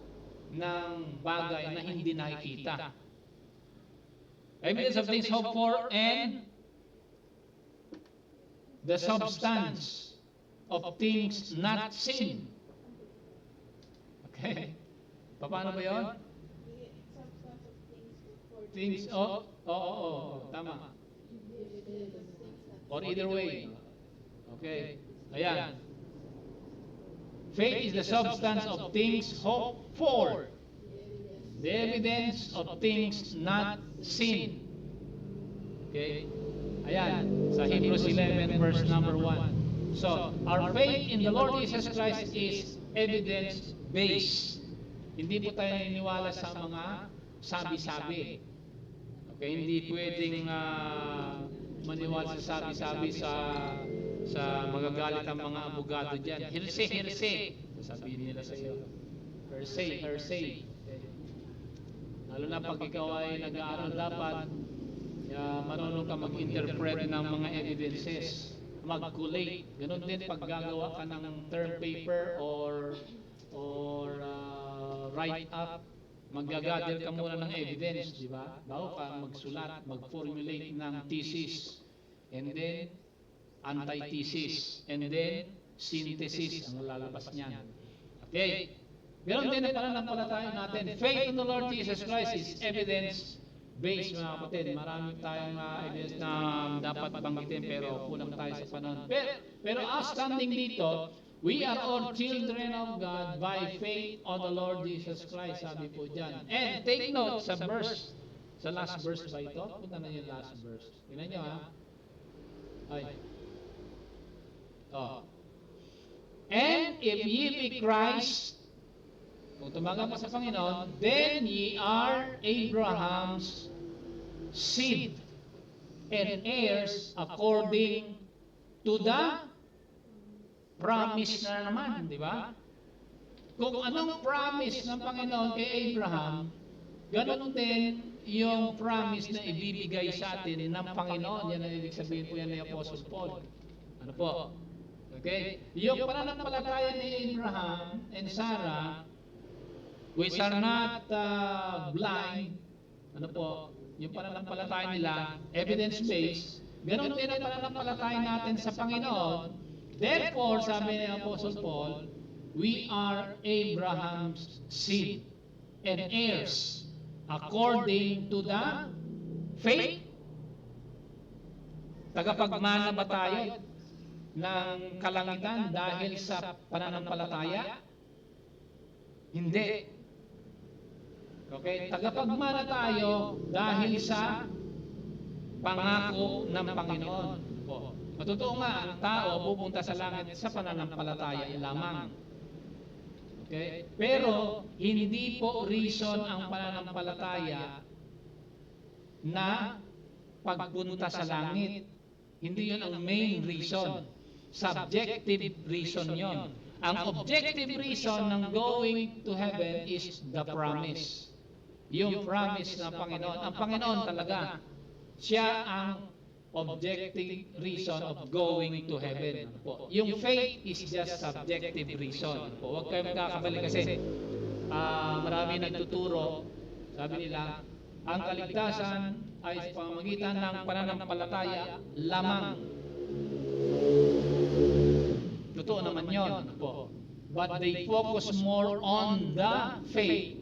ng bagay na hindi nakikita? Evidence of things hoped for and the substance of things not seen. Okay? Paano ba yun? Things, tama. Or either way. Okay? Ayan. Faith is the substance of things hoped for, the evidence of things not seen. Okay? Ayan, sa Hebrews 11 verse number 1. So, our faith in the Lord Jesus Christ is evidence-based. Hindi po tayo naniniwala sa mga sabi-sabi. Okay, hindi pwedeng maniwala sa sabi-sabi sa magagalit ang mga abogado dyan. Hearsay. Sasabihin nila sa iyo. Hearsay. Okay. Lalo na pag ikaw ay nag-aaral, dapat marunong ka mag-interpret ng mga evidences, mag-collate. Ganon din pag gagawa ka ng term paper or write-up, mag-gather ka muna ng evidence, di ba? Bago ka magsulat, mag-formulate ng thesis, and then antithesis, and then synthesis ang lalabas niyan. Okay? Ganon din ang pananampalataya natin. Faith in the Lord Jesus Christ is evidence-based, mga kapatid. Marami tayong evidence na dapat banggitin, pero kulang tayo sa panahon. Pero outstanding dito, we are all children of God by faith on the Lord Jesus Christ, sabi po dyan. And take note sa verse, sa last verse ba ito? Punta na yung last verse. Tingnan nyo, ha? Ay. Oh. And if ye be Christ, kung tumagang ka sa Panginoon, then ye are Abraham's seed and heirs according to the promise na naman, di ba? Kung anong promise ng Panginoon kay Abraham, ganun din yung promise na ibibigay sa atin ng Panginoon. Yan ang ibig sabihin po yan ni Apostle Paul. Ano po? Okay? Yung pananampalataya ni Abraham and Sarah, which are not blind, ano po, yung pananampalataya nila, evidence-based, ganun din ang pananampalataya natin sa Panginoon. Therefore, sabi ni Apostle Paul, we are Abraham's seed and heirs according to the faith. Tagapagmana ba tayo ng kalangitan dahil sa pananampalataya? Hindi. Okay, tagapagmana tayo dahil sa pangako ng Panginoon. Po. Matotoo nga, ang tao pupunta sa langit sa pananampalataya lamang. Okay? Pero hindi po reason ang pananampalataya na pagpunta sa langit. Hindi yun ang main reason. Subjective reason yon. Ang objective reason ng going to heaven is the promise. Yung promise ng Panginoon. Ang Panginoon talaga, siya ang objective reason of going to heaven. Yung faith is just subjective reason. Huwag kayo magkakabali kasi marami nagtuturo, sabi nila, ang kaligtasan ay sa pamamagitan ng pananampalataya lamang. Totoo naman yun. But they focus more on the faith.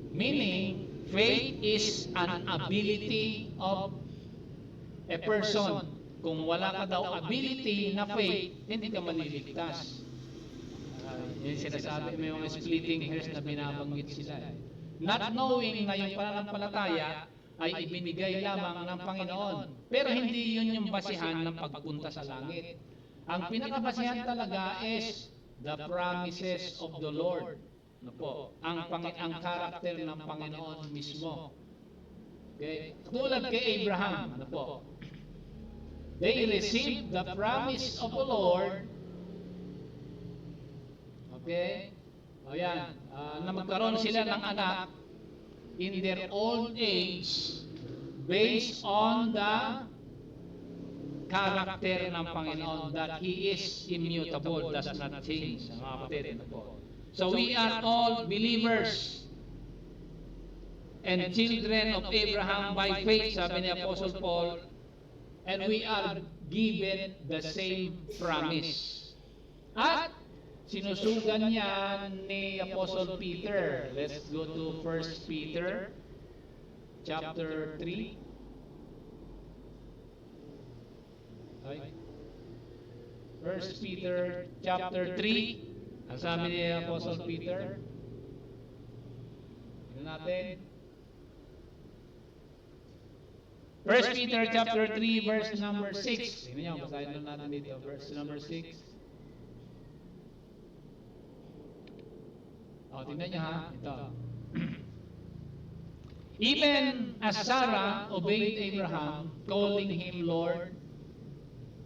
Meaning, faith is an ability of a person. Kung wala ka daw ability na faith, hindi ka maliligtas. Yung sinasabi, may mga splitting hairs na binabanggit sila. Not knowing na yung pananampalataya ay ibinigay lamang ng Panginoon. Pero hindi yun yung basihan ng pagpunta sa langit. Ang pinakabasihan talaga is the promises of the Lord. Ano po? Ang karakter ng Panginoon mismo. Okay? Tulad kay Abraham, ano po? They received the promise of the Lord. Okay? O yan, na magkaroon sila ng anak in their old age based on the character ng Panginoon that He is immutable, does not change. Mga kapatid, ano po? So we are all believers and children of Abraham by faith, sabi ni Apostle Paul, and we are given the same promise. At sinusugan niya ni Apostle Peter. Let's go to 1 Peter chapter 3. Okay. 1 Peter chapter 3. Ang sabi ni Apostle Peter, tignan natin. 1 Peter chapter 3 verse number 6. Tignan niyo, basahin lang natin dito. Verse number 6. Tignan niyo ha. Ito. Even as Sarah obeyed Abraham, calling him Lord,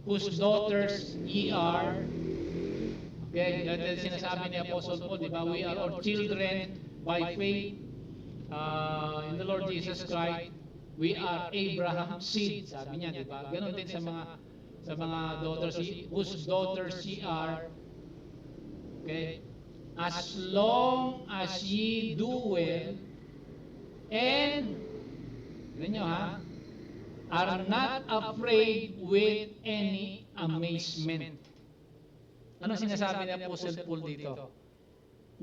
whose daughters ye are. Okay, yan sinasabi ni Apostle Paul, di ba? We are all children by faith in the Lord Jesus Christ. We are Abraham's seed, sabi niya, di ba? Ganon din sa mga daughters, whose daughters ye are. Okay? As long as ye do well, and, ganyan nyo ha, are not afraid with any amazement. Ano sinasabi ni Apostle Paul dito?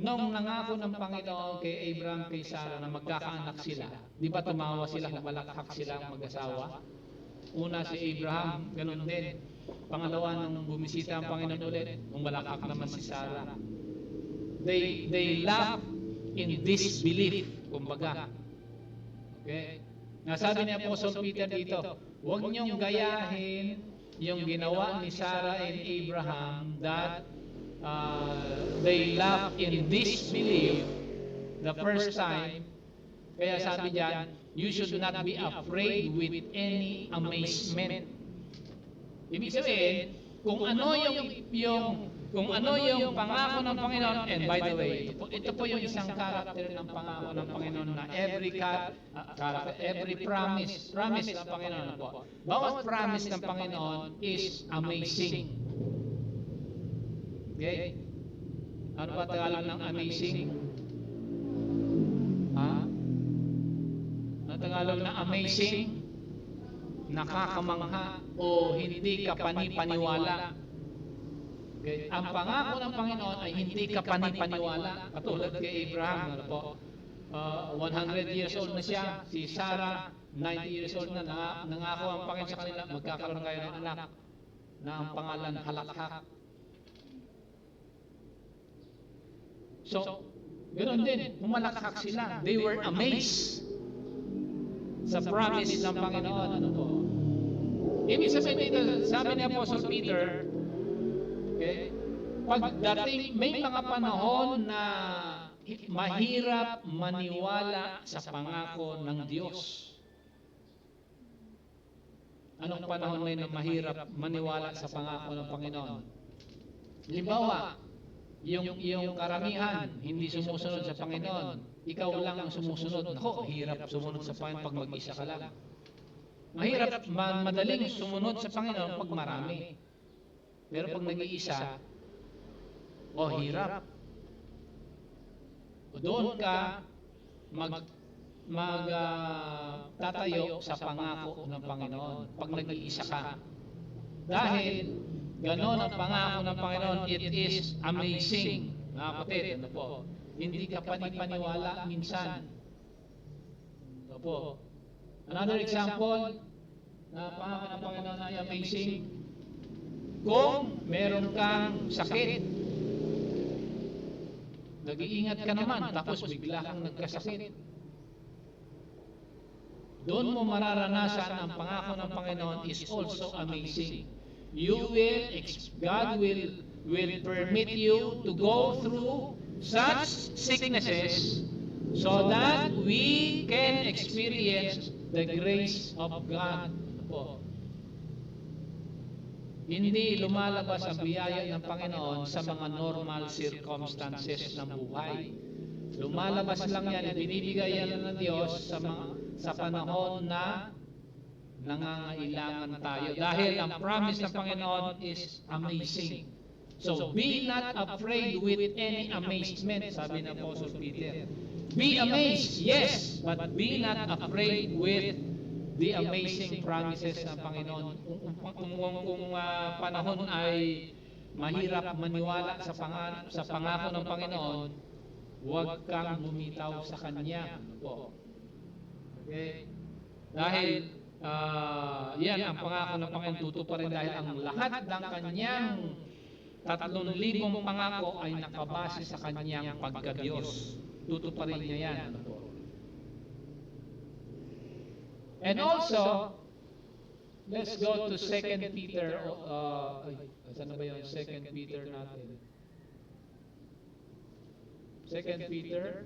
nung nangako ng Panginoon kay Abraham, kay Sarah na magkakaanak sila, di ba tumawa sila, humalakhak sila ang mag-asawa? Una si Abraham, ganun din. Pangalawa, nung bumisita ang Panginoon ulit, humalakhak naman si Sarah. They laugh in disbelief, kumbaga. Okay? Nasabi ni Apostle Peter dito, huwag niyong gayahin yung ginawa ni Sarah and Abraham that they laugh in disbelief the first time. Kaya sabi diyan, you should not be afraid with any amazement. Ibig sabihin, kung ano yung pangako ng Panginoon, and by the way, ito po yung isang character ng pangako ng Panginoon na every promise ng Panginoon po. Bawat promise ng Panginoon is amazing. Okay? Ano ba Tagalog ng amazing? Ha? Ano Tagalog ng amazing? Nakakamangha o hindi ka panipaniwala. Okay. Ang pangako ng Panginoon ay hindi ka panipaniwala. Katulad kay Abraham, ano po, 100 years old na siya, si Sarah, 90 years old na, nangako ang Panginoon sa kanila, magkakaroon kayo ng anak na ang pangalan Halakhak. So, ganoon din, humalakhak sila. They were amazed sa promise ng Panginoon. Ano po? Ibig sabihin dito, sabi ni Apostle Peter, okay, pagdating, may mga panahon na mahirap maniwala sa pangako ng Diyos. Anong panahon na mahirap maniwala sa pangako ng Panginoon? Halimbawa, yung karamihan hindi sumusunod sa Panginoon, ikaw lang ang sumusunod. Nako, hirap sumunod sa Panginoon pag mag-isa ka lang. Mahirap, madaling sumunod sa Panginoon pag marami. Pero pag nag-iisa, hirap. Doon ka tatayo sa pangako ng Panginoon pag nag-iisa ka. Dahil ganon ang pangako ng Panginoon, it is amazing. Mga kapatid, ano po? Hindi ka panipaniwala minsan. Ano po? Another example na pangako ng Panginoon ay amazing. Kung meron kang sakit, nag-iingat ka naman, tapos bigla kang nagkasakit, doon mo mararanasan ang pangako ng Panginoon is also amazing. God will permit you to go through such sicknesses so that we can experience the grace of God. Hindi lumalabas ang biyaya ng Panginoon sa mga normal circumstances ng buhay. Lumalabas lang yan, binibigay yan ng Diyos sa panahon na nangangailangan tayo. Dahil ang promise ng Panginoon is amazing. So be not afraid with any amazement, sabi ng Apostle Peter. Be amazed, yes, but be not afraid with the amazing promises ng Panginoon. Kung panahon ay mahirap maniwala sa pangako ng Panginoon, huwag kang bumitaw sa Kanya. Okay? Dahil yan ang pangako ng Panginoon, tutuparin dahil ang lahat ng Kanyang 3,000 pangako ay nakabase sa Kanyang pagka-Diyos. Tutuparin niya yan. And also, let's go to 2 Peter. Saan ba yung 2 Peter natin? 2 Peter.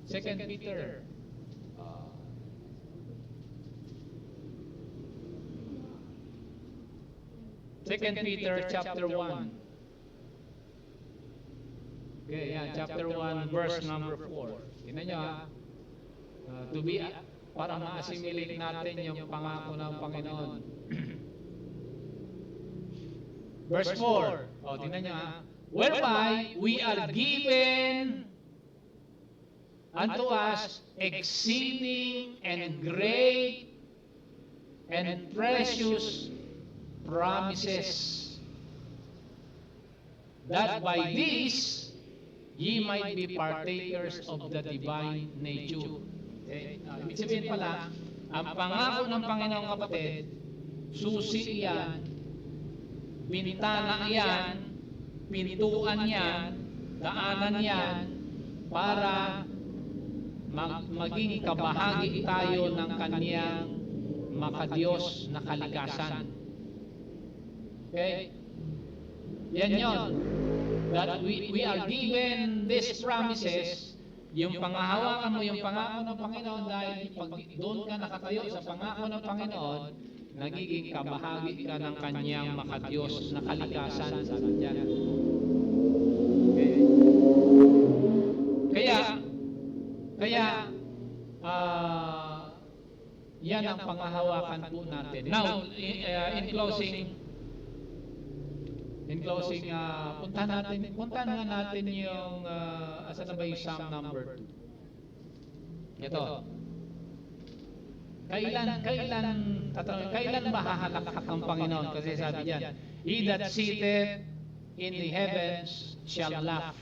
2 Peter. 2 Peter chapter 1. Okay, yeah, chapter 1, verse number 4. Tingnan nyo ha. Para ma-assimilate natin yung pangako ng Panginoon. Verse 4. Tingnan nyo ha. Whereby we are given unto us exceeding and great and precious promises. that by this ye might be partakers of the divine nature. Okay? Ibig sabihin pala, ang pangako ng Panginoong kapatid, susi yan, bintana yan, pintuan yan, daanan yan, para maging kabahagi tayo ng kaniyang makadiyos na kalikasan. Okay? Yan yun. That we are given these promises, yung pangahawakan mo, yung pangako ng Panginoon, dahil pag doon ka nakatayo sa pangako ng Panginoon, nagiging kabahagi ka ng kaniyang makadiyos na kalikasan, sabi diyan. Okay? Kaya, yan ang pangahawakan po natin. Now, in closing, puntahan nga natin yung, asan na ba yung Psalm number 2? Ito. Kailan ba hahalakhak ang Panginoon? Kasi sabi diyan, He that sitteth in the heavens shall laugh.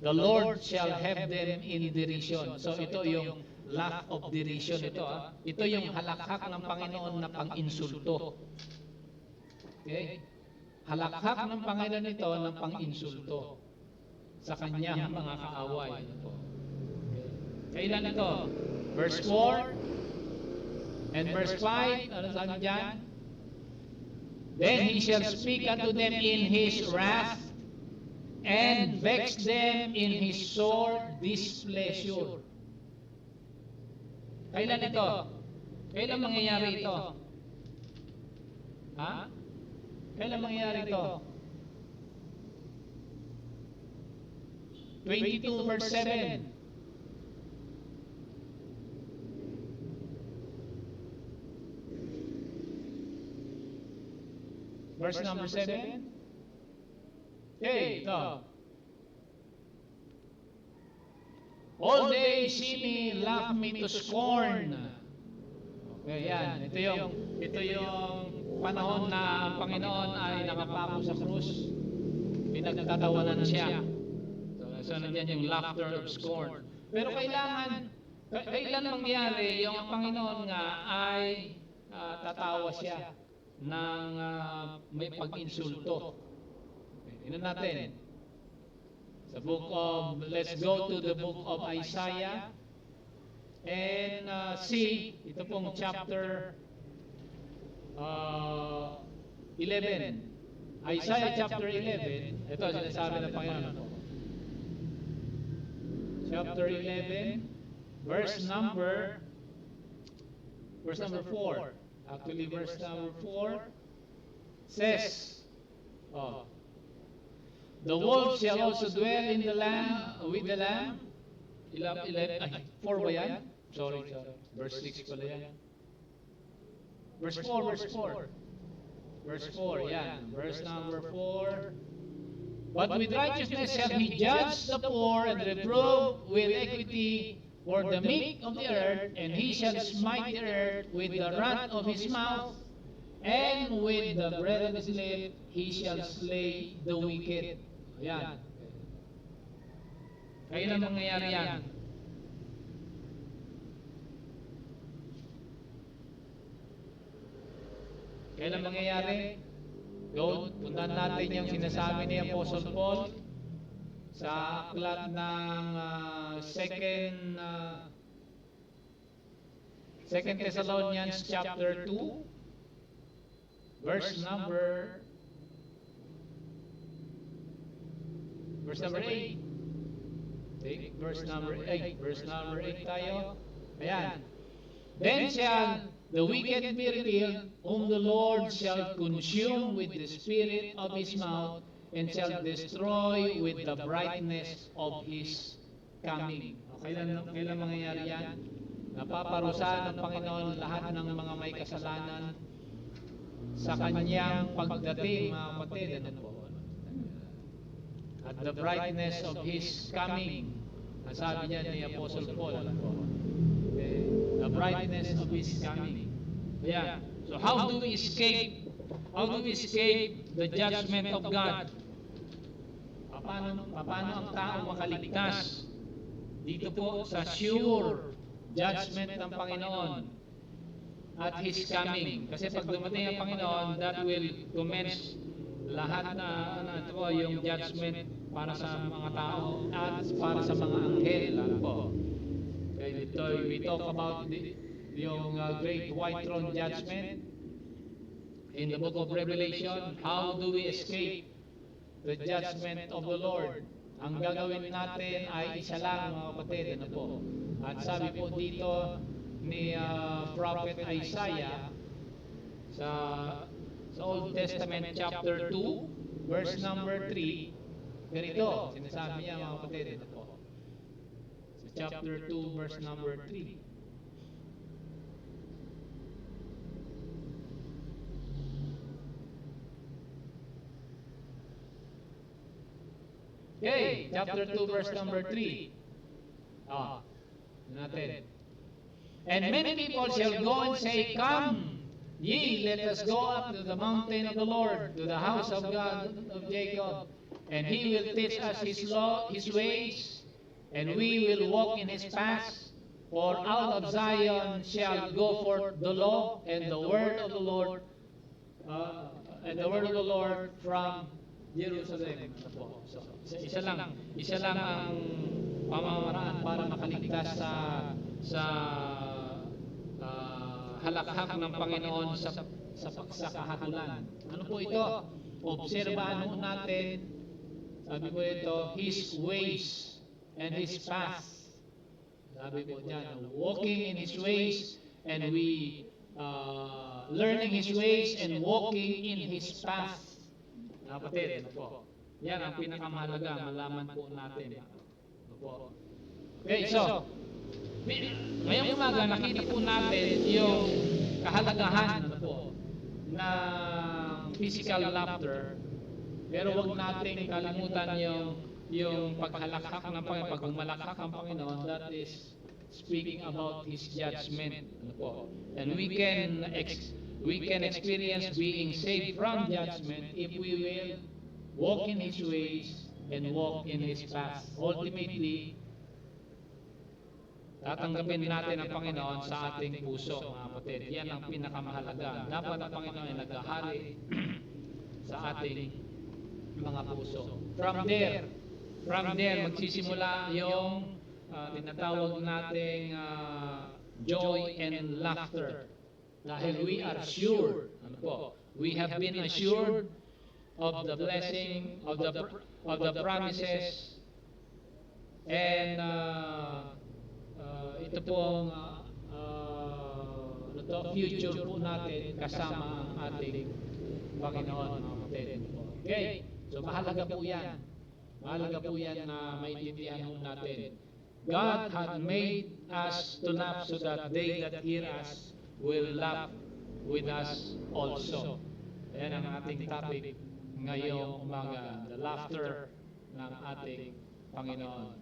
The Lord shall have them in derision. So ito yung laugh of derision ito. Ito yung halakhak ng Panginoon na pang-insulto. Okay? Halakhak ng Panginoon ito ng pang-insulto sa kanyang mga kaaway. Kailan ito? Verse 4 and verse 5, ano sabi dyan? Then he shall speak unto them in his wrath and vex them in his sore displeasure. Kailan ito? Kailan mangyayari ito? Ha? Kailan mangyayari ito? 22 verse 7. Verse number 7. Okay, ito. All they see me, laugh me to scorn. Okay, yan. Ito yung panahon na ang Panginoon ay nakapako sa krus. Pinagtatawanan siya. So nandiyan yung laughter of scorn. Pero kailan mangyari yung ang Panginoon nga ay tatawa siya ng may pag-insulto. Tingnan natin. Let's go to the book of Isaiah and see, ito pong chapter 11. Isaiah chapter 11, ito sinasabi ng Panginoon. Chapter 11, verse number 4. Actually, verse number 4 says, the wolf shall also dwell in the lamb, with the lamb. 4 ba yan? Sorry. Verse 6 pala yan. Verse 4. Verse 4, yan. Verse number 4. But with righteousness shall he judge the poor and reprove with equity for the meek of the earth, and he shall smite the earth with the rod of his mouth, and with the breath of his lips he shall slay the wicked. Ayan. Kailan mangyayari yan? Kailan mangyayari? Puntahan natin yung sinasabi ni Apostle Paul sa aklat ng 2 Thessalonians chapter 2 verse number 8. Verse number 8 tayo. Ayan. Then shall the wicked be revealed, whom the Lord shall consume with the spirit of his mouth, and shall destroy with the brightness of his coming. Kailan mangyayari yan? Napaparusahan ng Panginoon lahat ng mga may kasalanan sa kanyang pagdating, mga kapatid. Ano po? At the brightness of his coming. Nasabi niya ni Apostle Paul. The brightness of his coming. Yeah. So how do we escape? How do we escape the judgment of God? paano ang tao makaligtas dito po sa sure judgment ng Panginoon at His coming. Kasi pag dumating ang Panginoon, that will commence lahat na ito po, yung judgment para sa mga tao at para sa mga anghel. Ano po? Okay, dito, we talk about yung great white throne judgment in the book of Revelation. How do we escape the judgment of the Lord? Ang gagawin natin ay isa lang, mga kapatid. Ano po? At sabi po dito ni Prophet Isaiah sa Old Testament chapter 2 verse number 3, ganito sinasabi niya, mga kapatid. Ito po, sa chapter 2 verse number 3. Okay, chapter 2 verse number 3. Natin. And many people shall go and say, Come, ye, let us go up to the mountain of the Lord, to the house of God of Jacob, and He will teach us His law, His ways, and we will walk in His paths. For out of Zion shall go forth the law and the word of the Lord, from Jerusalem. So, isa lang ang pamamaraan para makaligtas sa halakhak ng Panginoon sa kahatulan. Ano po ito? Obserbahan mo natin, sabi po ito, His ways and His paths. Sabi po dyan, walking in His ways, and we learning His ways and walking in His paths. Kapatid, ano po? Yan ang pinakamahalaga, malaman po natin. Ano po? Okay, so, ngayong umaga, nakita po natin yung kahalagahan, ano po, ng physical laughter. Pero wag nating kalimutan yung paghalakhak ng Panginoon, pag humalakhak ang Panginoon, that is speaking about His judgment. Ano po? And we can experience being saved from judgment if we will walk in His ways and walk in His path. Ultimately, tatanggapin natin ang Panginoon sa ating puso, mga kapatid. Yan ang pinakamahalaga. Dapat ang Panginoon ay naghahari sa ating mga puso. From there, magsisimula yung tinatawag nating joy and laughter. Dahil we are sure, ano po, we have been assured of the blessing, of the promises, and ito pong future po natin kasama ang ating Panginoon, mga kapatid. Okay, so mahalaga po yan. Mahalaga po yan na maintindihan po natin. God had made us to laugh so that they that hear us will laugh with us also. Yan ang ating topic ngayong umaga, the laughter ng ating Panginoon.